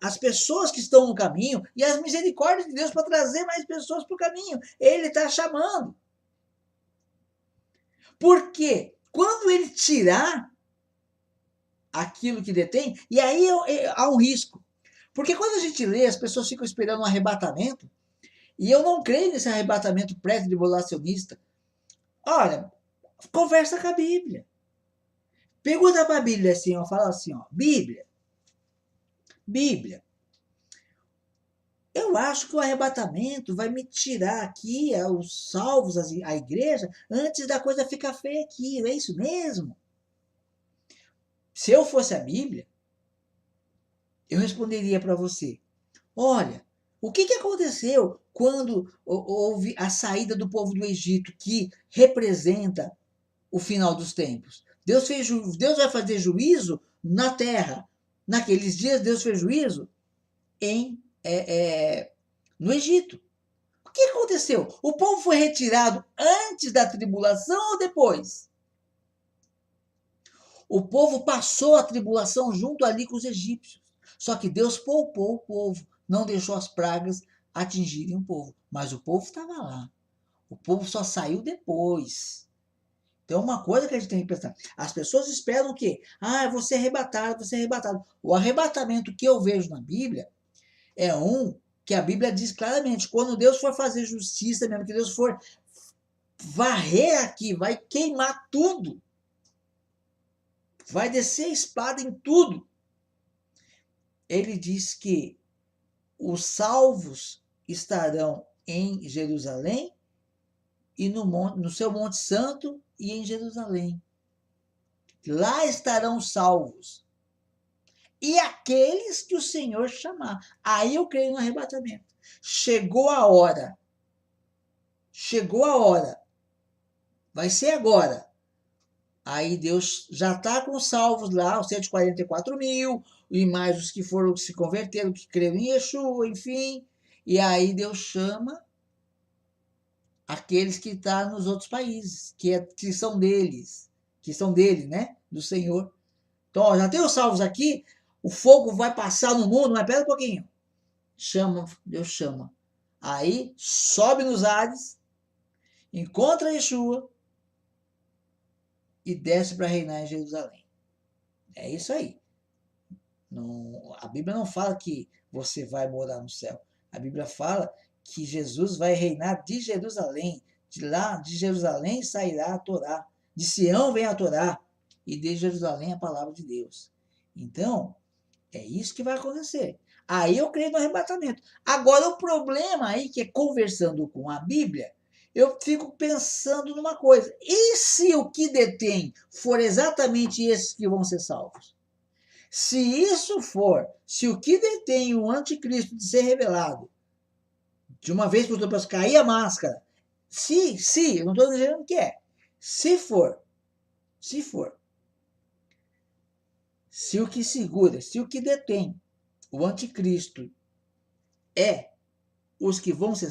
as pessoas que estão no caminho e as misericórdias de Deus para trazer mais pessoas para o caminho. Ele está chamando. Porque quando ele tirar aquilo que detém, e aí há um risco. Porque quando a gente lê, as pessoas ficam esperando um arrebatamento, e eu não creio nesse arrebatamento pré-tribulacionista. Olha, conversa com a Bíblia. Pergunta para a Bíblia assim, fala assim, Bíblia, eu acho que o arrebatamento vai me tirar aqui os salvos, a igreja, antes da coisa ficar feia aqui, é isso mesmo? Se eu fosse a Bíblia, eu responderia para você, olha, o que aconteceu quando houve a saída do povo do Egito, que representa o final dos tempos? Deus vai fazer juízo na terra. Naqueles dias, Deus fez juízo no Egito. O que aconteceu? O povo foi retirado antes da tribulação ou depois? O povo passou a tribulação junto ali com os egípcios. Só que Deus poupou o povo, não deixou as pragas atingirem o povo. Mas o povo estava lá. O povo só saiu depois. Então, uma coisa que a gente tem que pensar. As pessoas esperam o quê? Ah, vou ser arrebatado. O arrebatamento que eu vejo na Bíblia é um que a Bíblia diz claramente, quando Deus for fazer justiça mesmo, que Deus for varrer aqui, vai queimar tudo, vai descer a espada em tudo. Ele diz que os salvos estarão em Jerusalém e no seu Monte Santo e em Jerusalém. Lá estarão salvos. E aqueles que o Senhor chamar. Aí eu creio no arrebatamento. Chegou a hora. Chegou a hora. Vai ser agora. Aí Deus já está com os salvos lá, os 144 mil, e mais os que foram se converteram, que creram em Yeshua, enfim. E aí Deus chama aqueles que estão nos outros países, que são deles, que são dele, né? Do Senhor. Então, ó, já tem os salvos aqui, o fogo vai passar no mundo, mas pera um pouquinho. Chama, Deus chama. Aí sobe nos ares, encontra Yeshua e desce para reinar em Jerusalém. É isso aí. Não, a Bíblia não fala que você vai morar no céu. A Bíblia fala que Jesus vai reinar de Jerusalém. De lá, de Jerusalém sairá a Torá. De Sião vem a Torá. E de Jerusalém a palavra de Deus. Então, é isso que vai acontecer. Aí eu creio no arrebatamento. Agora, o problema aí, que é conversando com a Bíblia, eu fico pensando numa coisa. E se o que detém for exatamente esses que vão ser salvos? Se isso for, se o que detém o anticristo de ser revelado, de uma vez por todas, cair a máscara, eu não estou dizendo que é, se for, se o que segura, se o que detém o anticristo é os que vão ser,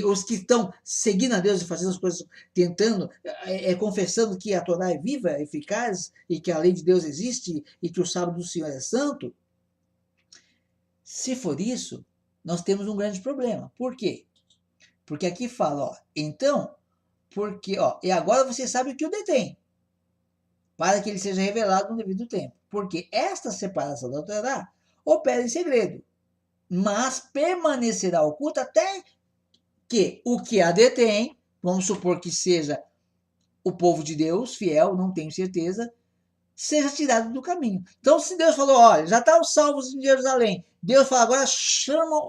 os que estão seguindo a Deus e fazendo as coisas, tentando, confessando que a Torá é viva, é eficaz, e que a lei de Deus existe, e que o sábado do Senhor é santo, se for isso, nós temos um grande problema. Por quê? Porque aqui fala, ó, então, porque, ó, e agora você sabe o que o detém, para que ele seja revelado no devido tempo. Porque esta separação da Torá opera em segredo, mas permanecerá oculta até que o que a detém, vamos supor que seja o povo de Deus, fiel, não tenho certeza, seja tirado do caminho. Então, se Deus falou, olha, já estão os salvos em Jerusalém, Deus fala, agora chama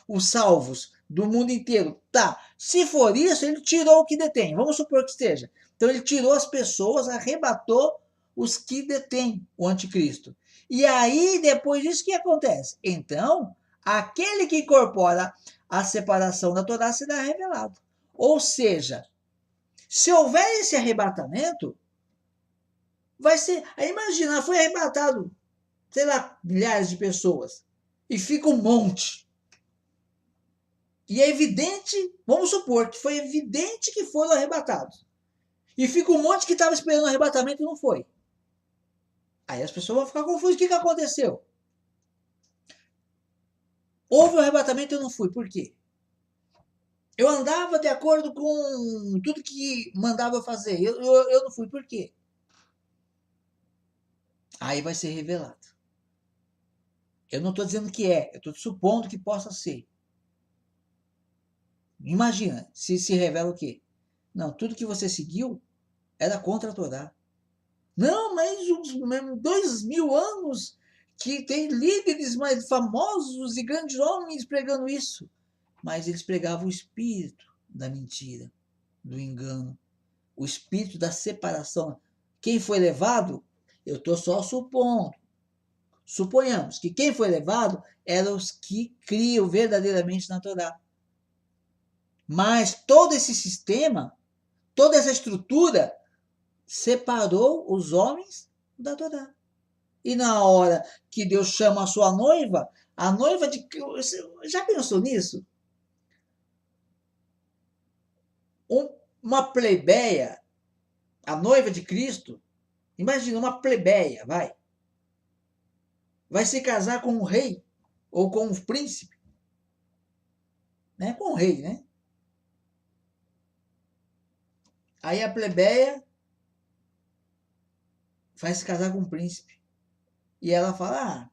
os salvos do mundo inteiro. Tá, se for isso, ele tirou o que detém, vamos supor que esteja. Então, ele tirou as pessoas, arrebatou os que detêm o anticristo. E aí, depois disso, o que acontece? Então, aquele que incorpora a separação da Torá será revelado. Ou seja, se houver esse arrebatamento, vai ser. Aí imagina, foi arrebatado, sei lá, milhares de pessoas. E fica um monte. E é evidente, vamos supor que foi evidente que foram arrebatados. E fica um monte que estava esperando o arrebatamento e não foi. Aí as pessoas vão ficar confusas. O que aconteceu? Houve o arrebatamento e eu não fui. Por quê? Eu andava de acordo com tudo que mandava eu fazer. Eu não fui. Por quê? Aí vai ser revelado. Eu não estou dizendo que é, eu estou supondo que possa ser. Imagina, se revela o quê? Não, tudo que você seguiu era contra a Torá. Não, mas uns 2000 anos que tem líderes mais famosos e grandes homens pregando isso. Mas eles pregavam o espírito da mentira, do engano, o espírito da separação. Quem foi levado, eu estou só supondo. Suponhamos que quem foi levado eram os que criam verdadeiramente na Torá. Mas todo esse sistema, toda essa estrutura, separou os homens da Torá. E na hora que Deus chama a sua noiva, a noiva de. Já pensou nisso? Uma plebeia, a noiva de Cristo, imagina uma plebeia, vai se casar com um rei ou com um príncipe, né? Com um rei, né? Aí a plebeia vai se casar com um príncipe. E ela fala,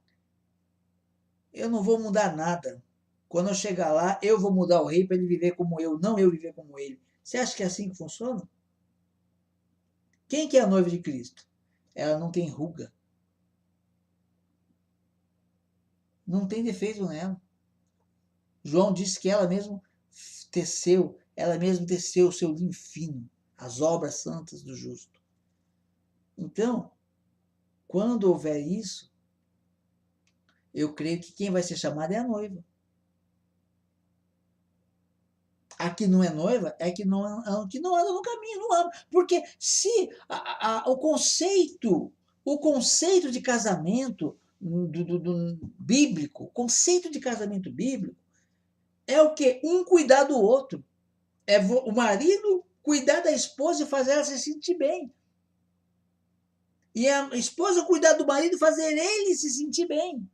eu não vou mudar nada. Quando eu chegar lá, eu vou mudar o rei para ele viver como eu, não eu viver como ele. Você acha que é assim que funciona? Quem que é a noiva de Cristo? Ela não tem ruga. Não tem defeito nela. João disse que ela mesma teceu o seu linho fino, as obras santas do justo. Então, quando houver isso, eu creio que quem vai ser chamada é a noiva. A que não é noiva é que não anda no caminho, não ama. Porque se o conceito de casamento do bíblico, conceito de casamento bíblico, é o quê? Um cuidar do outro. É o marido cuidar da esposa e fazer ela se sentir bem. E a esposa cuidar do marido e fazer ele se sentir bem.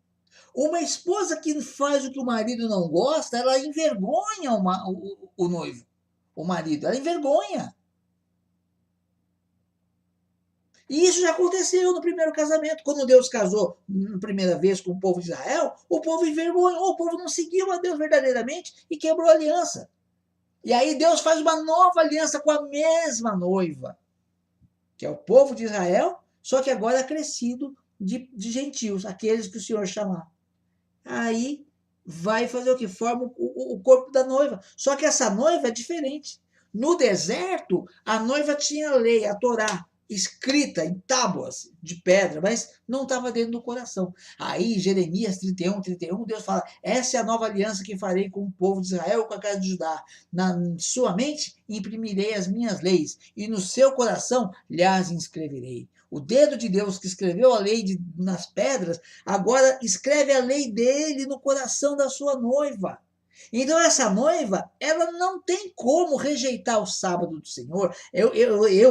Uma esposa que faz o que o marido não gosta, ela envergonha o noivo, o marido. Ela envergonha. E isso já aconteceu no primeiro casamento. Quando Deus casou na primeira vez com o povo de Israel, o povo envergonhou, o povo não seguiu a Deus verdadeiramente e quebrou a aliança. E aí Deus faz uma nova aliança com a mesma noiva, que é o povo de Israel, só que agora crescido de gentios, aqueles que o Senhor chamar. Aí vai fazer o que? Forma o corpo da noiva. Só que essa noiva é diferente. No deserto, a noiva tinha a lei, a Torá, escrita em tábuas de pedra, mas não estava dentro do coração. Aí, Jeremias 31, Deus fala: essa é a nova aliança que farei com o povo de Israel, com a casa de Judá. Na sua mente imprimirei as minhas leis, e no seu coração lhes inscreverei. O dedo de Deus que escreveu a lei nas pedras, agora escreve a lei dele no coração da sua noiva. Então essa noiva, ela não tem como rejeitar o sábado do Senhor. Eu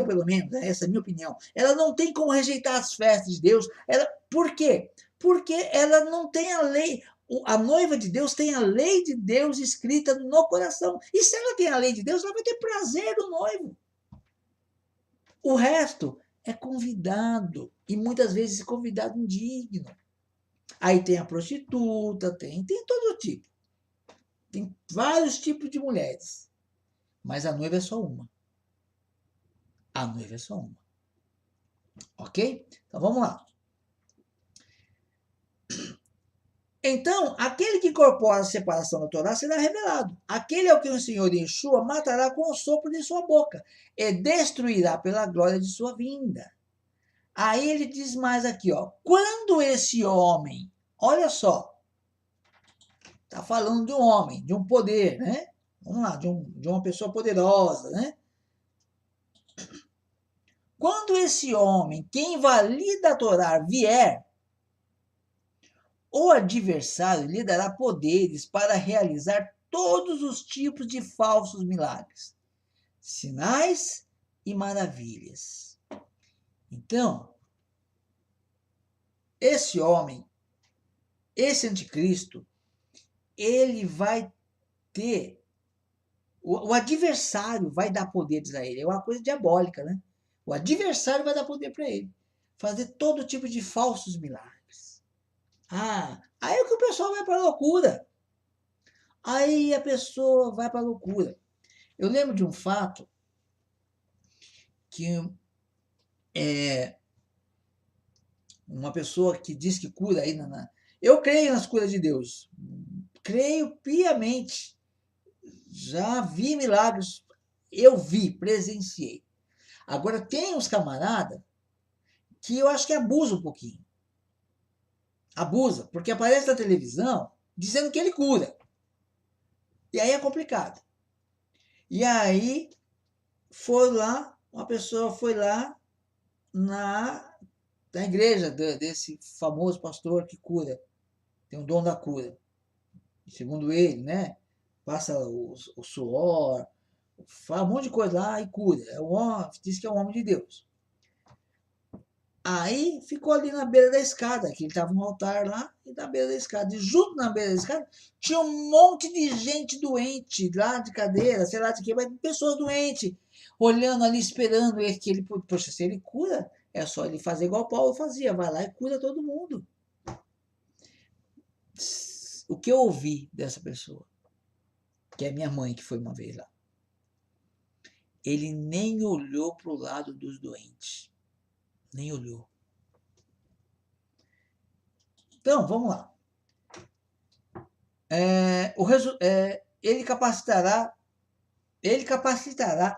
pelo menos, essa é a minha opinião. Ela não tem como rejeitar as festas de Deus. Por quê? Porque ela não tem a lei. A noiva de Deus tem a lei de Deus escrita no coração. E se ela tem a lei de Deus, ela vai ter prazer no noivo. O resto é convidado. E muitas vezes convidado indigno. Aí tem a prostituta, tem todo tipo. Tem vários tipos de mulheres. Mas a noiva é só uma. A noiva é só uma. Ok? Então vamos lá. Então, aquele que incorpora a separação da Torá será revelado. Aquele ao que o Senhor Yeshua matará com o sopro de sua boca e destruirá pela glória de sua vinda. Aí ele diz mais aqui, ó. Quando esse homem, olha só, está falando de um homem, de um poder, né? Vamos lá, de uma pessoa poderosa, né? Quando esse homem, que invalida a Torá, vier, o adversário lhe dará poderes para realizar todos os tipos de falsos milagres, sinais e maravilhas. Então, esse homem, esse anticristo, ele vai ter, o adversário vai dar poderes a ele. É uma coisa diabólica, né? O adversário vai dar poder para ele. Fazer todo tipo de falsos milagres. Aí é que o pessoal vai para a loucura. Aí a pessoa vai para a loucura. Eu lembro de um fato que uma pessoa que diz que cura aí eu creio nas curas de Deus. Creio piamente. Já vi milagres. Eu vi, presenciei. Agora tem uns camaradas que eu acho que abusa um pouquinho. Abusa, porque aparece na televisão dizendo que ele cura. E aí é complicado. E aí uma pessoa foi lá na igreja desse famoso pastor que cura, tem um dom da cura. Segundo ele, né? Passa o suor, fala um monte de coisa lá e cura. Diz que é um homem de Deus. Aí ficou ali na beira da escada, que ele estava no altar lá, e na beira da escada. E junto na beira da escada tinha um monte de gente doente, lá de cadeira, sei lá de quê, mas pessoas doentes, olhando ali, esperando que ele, poxa, se ele cura, é só ele fazer igual Paulo fazia, vai lá e cura todo mundo. o que eu ouvi dessa pessoa, que é minha mãe, que foi uma vez lá, ele nem olhou para o lado dos doentes. Nem olhou. Então, vamos lá. Ele capacitará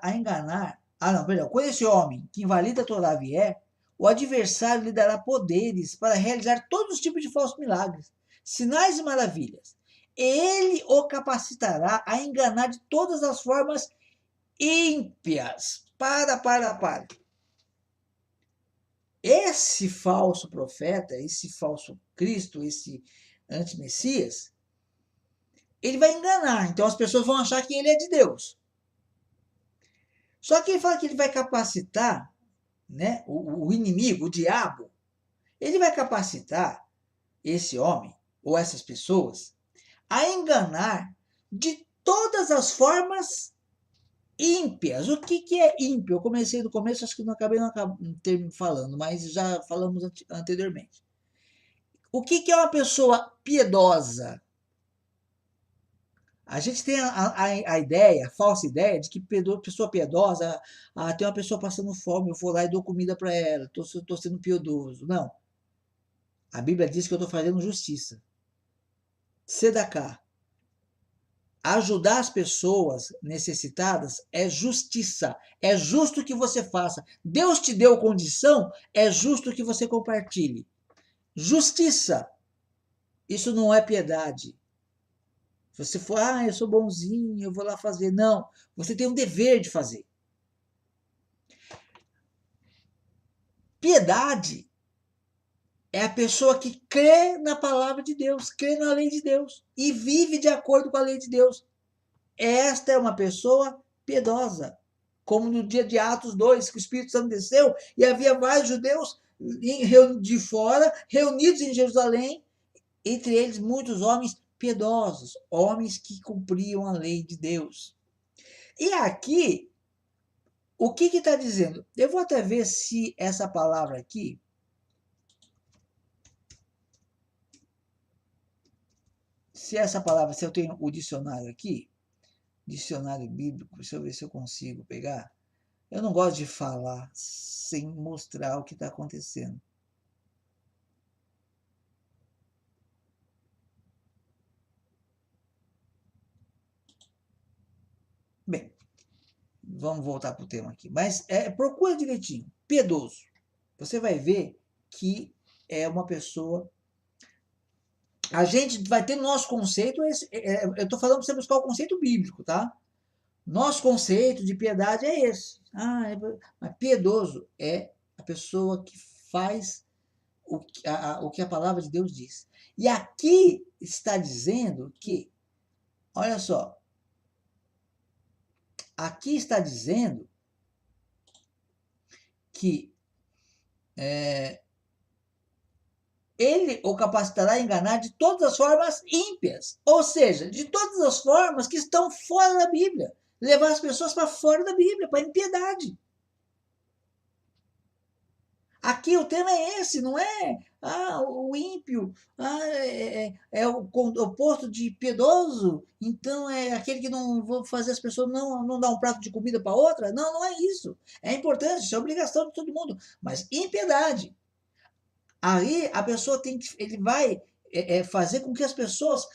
a enganar. Não, perdão. Quando esse homem que invalida a Torá vier, o adversário lhe dará poderes para realizar todos os tipos de falsos milagres, sinais e maravilhas. Ele o capacitará a enganar de todas as formas ímpias. Para. Esse falso profeta, esse falso Cristo, esse anti-messias, ele vai enganar. Então as pessoas vão achar que ele é de Deus. Só que ele fala que ele vai capacitar, né, o inimigo, o diabo, ele vai capacitar esse homem ou essas pessoas a enganar de todas as formas ímpias. O que é ímpio? Eu comecei do começo, acho que não acabei falando, mas já falamos anteriormente. O que é uma pessoa piedosa? A gente tem a ideia, a falsa ideia, de que pessoa piedosa, tem uma pessoa passando fome, eu vou lá e dou comida para ela, estou sendo piedoso. Não. A Bíblia diz que eu estou fazendo justiça. Sedaká. Ajudar as pessoas necessitadas é justiça. É justo que você faça. Deus te deu condição, é justo que você compartilhe. Justiça. Isso não é piedade. Você for, eu sou bonzinho, eu vou lá fazer. Não, você tem um dever de fazer. Piedade é a pessoa que crê na palavra de Deus, crê na lei de Deus e vive de acordo com a lei de Deus. Esta é uma pessoa piedosa. Como no dia de Atos 2, que o Espírito Santo desceu e havia vários judeus de fora, reunidos em Jerusalém, entre eles muitos homens piedosos, homens que cumpriam a lei de Deus. E aqui, o que está dizendo? Eu vou até ver se essa palavra aqui, se eu tenho o dicionário aqui, dicionário bíblico, deixa eu ver se eu consigo pegar. Eu não gosto de falar sem mostrar o que está acontecendo. Bem, vamos voltar para o tema aqui. Mas procura direitinho. Piedoso. Você vai ver que é uma pessoa. A gente vai ter nosso conceito. Eu estou falando para você buscar o conceito bíblico, tá? Nosso conceito de piedade é esse. Mas piedoso é a pessoa que faz o que a palavra de Deus diz. E aqui está dizendo que, olha só, aqui está dizendo que ele o capacitará a enganar de todas as formas ímpias, ou seja, de todas as formas que estão fora da Bíblia. Levar as pessoas para fora da Bíblia, para a impiedade. Aqui o tema é esse, não é o ímpio, é o oposto de piedoso, então é aquele que não vou fazer as pessoas não dar um prato de comida para outra. Não, não é isso. É importante, isso é obrigação de todo mundo, mas impiedade. Aí a pessoa ele vai fazer com que as pessoas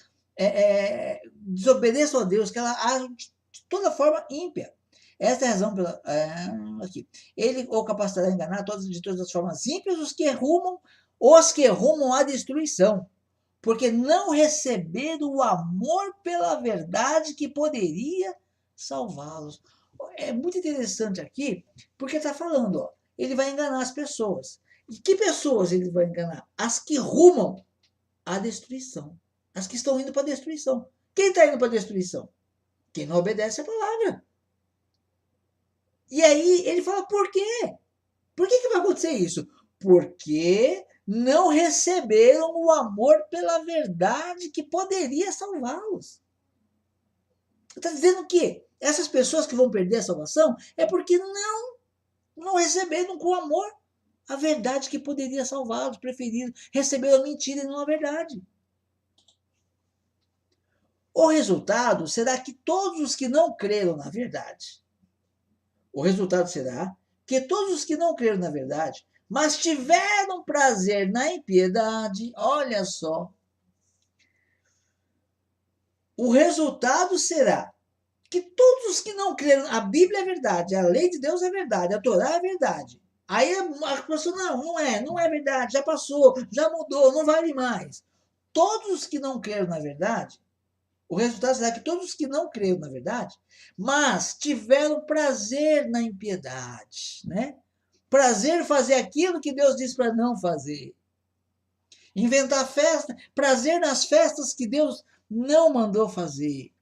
desobedeçam a Deus, que ela age de toda forma ímpia. Esta é a razão pela. Aqui. Ele o capacitará a enganar de todas as formas ímpias os que rumam à destruição, porque não receberam o amor pela verdade que poderia salvá-los. É muito interessante aqui, porque está falando, ele vai enganar as pessoas. E que pessoas ele vai enganar? As que rumam à destruição. As que estão indo para a destruição. Quem está indo para a destruição? Quem não obedece a palavra. E aí ele fala, por quê? Por que vai acontecer isso? Porque não receberam o amor pela verdade que poderia salvá-los. Está dizendo que essas pessoas que vão perder a salvação é porque não receberam com amor a verdade que poderia salvá-los, preferiram receber a mentira e não a verdade. O resultado será que todos os que não creram na verdade, o resultado será que todos os que não creram na verdade, mas tiveram prazer na impiedade, olha só, o resultado será que todos os que não creram, a Bíblia é verdade, a lei de Deus é verdade, a Torá é verdade. Aí a pessoa, não é verdade, já passou, já mudou, não vale mais. Todos os que não creram na verdade, o resultado será que todos os que não creram na verdade, mas tiveram prazer na impiedade, né? Prazer fazer aquilo que Deus disse para não fazer. Inventar festa, prazer nas festas que Deus não mandou fazer.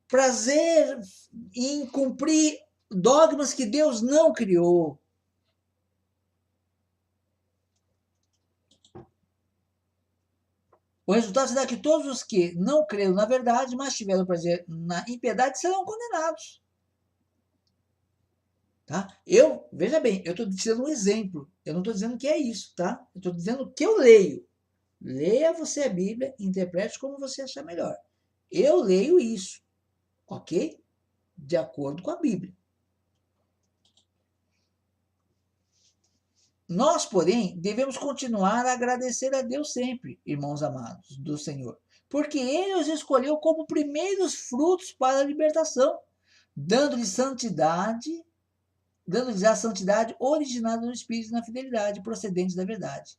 Prazer em cumprir dogmas que Deus não criou. O resultado será que todos os que não creram na verdade, mas tiveram prazer na impiedade, serão condenados. Tá? Veja bem, eu estou dizendo um exemplo. Eu não estou dizendo que é isso, tá? Eu estou dizendo que eu leio. Leia você a Bíblia, interprete como você achar melhor. Eu leio isso, ok? De acordo com a Bíblia. Nós, porém, devemos continuar a agradecer a Deus sempre, irmãos amados do Senhor, porque Ele os escolheu como primeiros frutos para a libertação, dando-lhes santidade, dando-lhes a santidade originada no Espírito e na fidelidade procedente da verdade.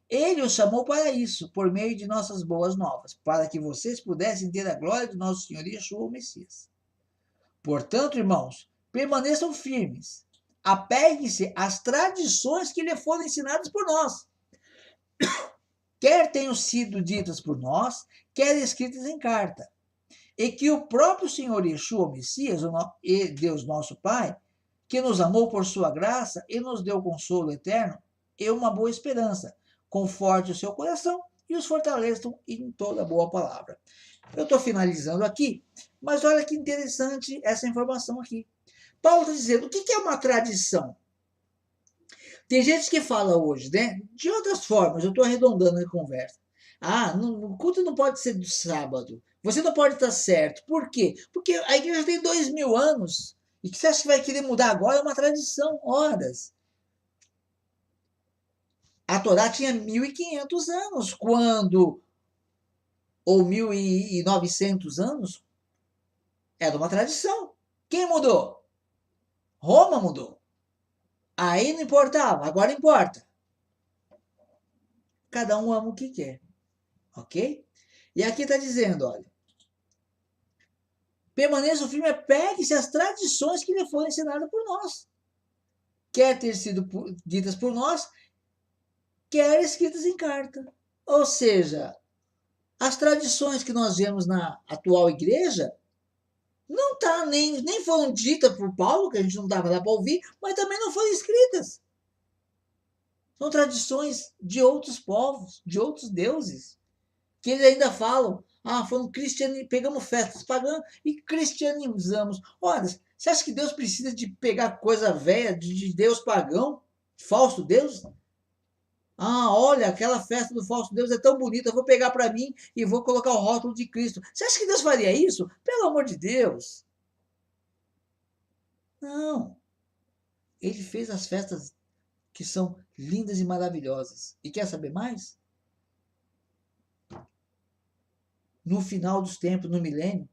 Ele os chamou para isso, por meio de nossas boas novas, para que vocês pudessem ter a glória do nosso Senhor Yeshua, o Messias. Portanto, irmãos, permaneçam firmes, apeguem-se às tradições que lhe foram ensinadas por nós, quer tenham sido ditas por nós, quer escritas em carta, e que o próprio Senhor Yeshua, o Messias, e Deus nosso Pai, que nos amou por sua graça e nos deu consolo eterno e uma boa esperança, conforte o seu coração e os fortaleçam em toda boa palavra. Eu estou finalizando aqui, mas olha que interessante essa informação aqui. Paulo está dizendo, o que é uma tradição? Tem gente que fala hoje, né? De outras formas, eu estou arredondando a conversa. O culto não pode ser do sábado. Você não pode estar certo. Por quê? Porque a igreja tem 2000 anos. E que você acha que vai querer mudar agora é uma tradição, horas. A Torá tinha 1500 anos, ou 1900 anos, era uma tradição. Quem mudou? Roma mudou. Aí não importava, agora importa. Cada um ama o que quer, ok? E aqui está dizendo, olha, permaneça firme, apegue-se às tradições que lhe foram ensinadas por nós. Quer ter sido ditas por nós, quer escritas em carta. Ou seja, as tradições que nós vemos na atual igreja não nem foram ditas por Paulo, que a gente não estava lá para ouvir, mas também não foram escritas. São tradições de outros povos, de outros deuses, que eles ainda falam, pegamos festas pagãs e cristianizamos. Olha, você acha que Deus precisa de pegar coisa velha de Deus pagão, falso Deus? Olha, aquela festa do falso Deus é tão bonita, eu vou pegar para mim e vou colocar o rótulo de Cristo. Você acha que Deus faria isso? Pelo amor de Deus. Não. Ele fez as festas que são lindas e maravilhosas. E quer saber mais? No final dos tempos, no milênio,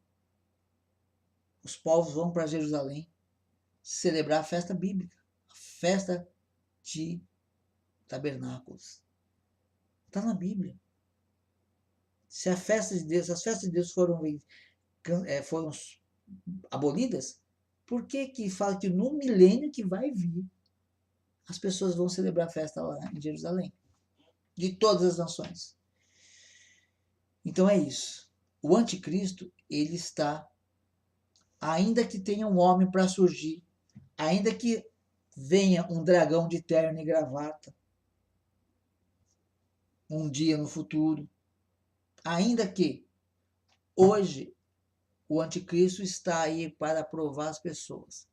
os povos vão para Jerusalém celebrar a festa bíblica, a festa de tabernáculos. Está na Bíblia. Se as festas de Deus foram abolidas, por que fala que no milênio que vai vir, as pessoas vão celebrar a festa lá em Jerusalém? De todas as nações. Então é isso. O anticristo, ele está, ainda que tenha um homem para surgir, ainda que venha um dragão de terno e gravata, um dia no futuro, ainda que hoje o anticristo está aí para provar as pessoas.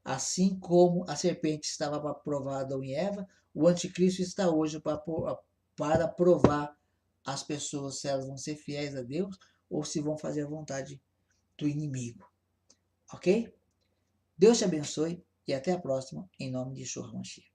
Assim como a serpente estava para provar Adão e Eva, o anticristo está hoje para provar as pessoas se elas vão ser fiéis a Deus ou se vão fazer a vontade do inimigo. Ok? Deus te abençoe e até a próxima, em nome de Yeshua HaMashiach.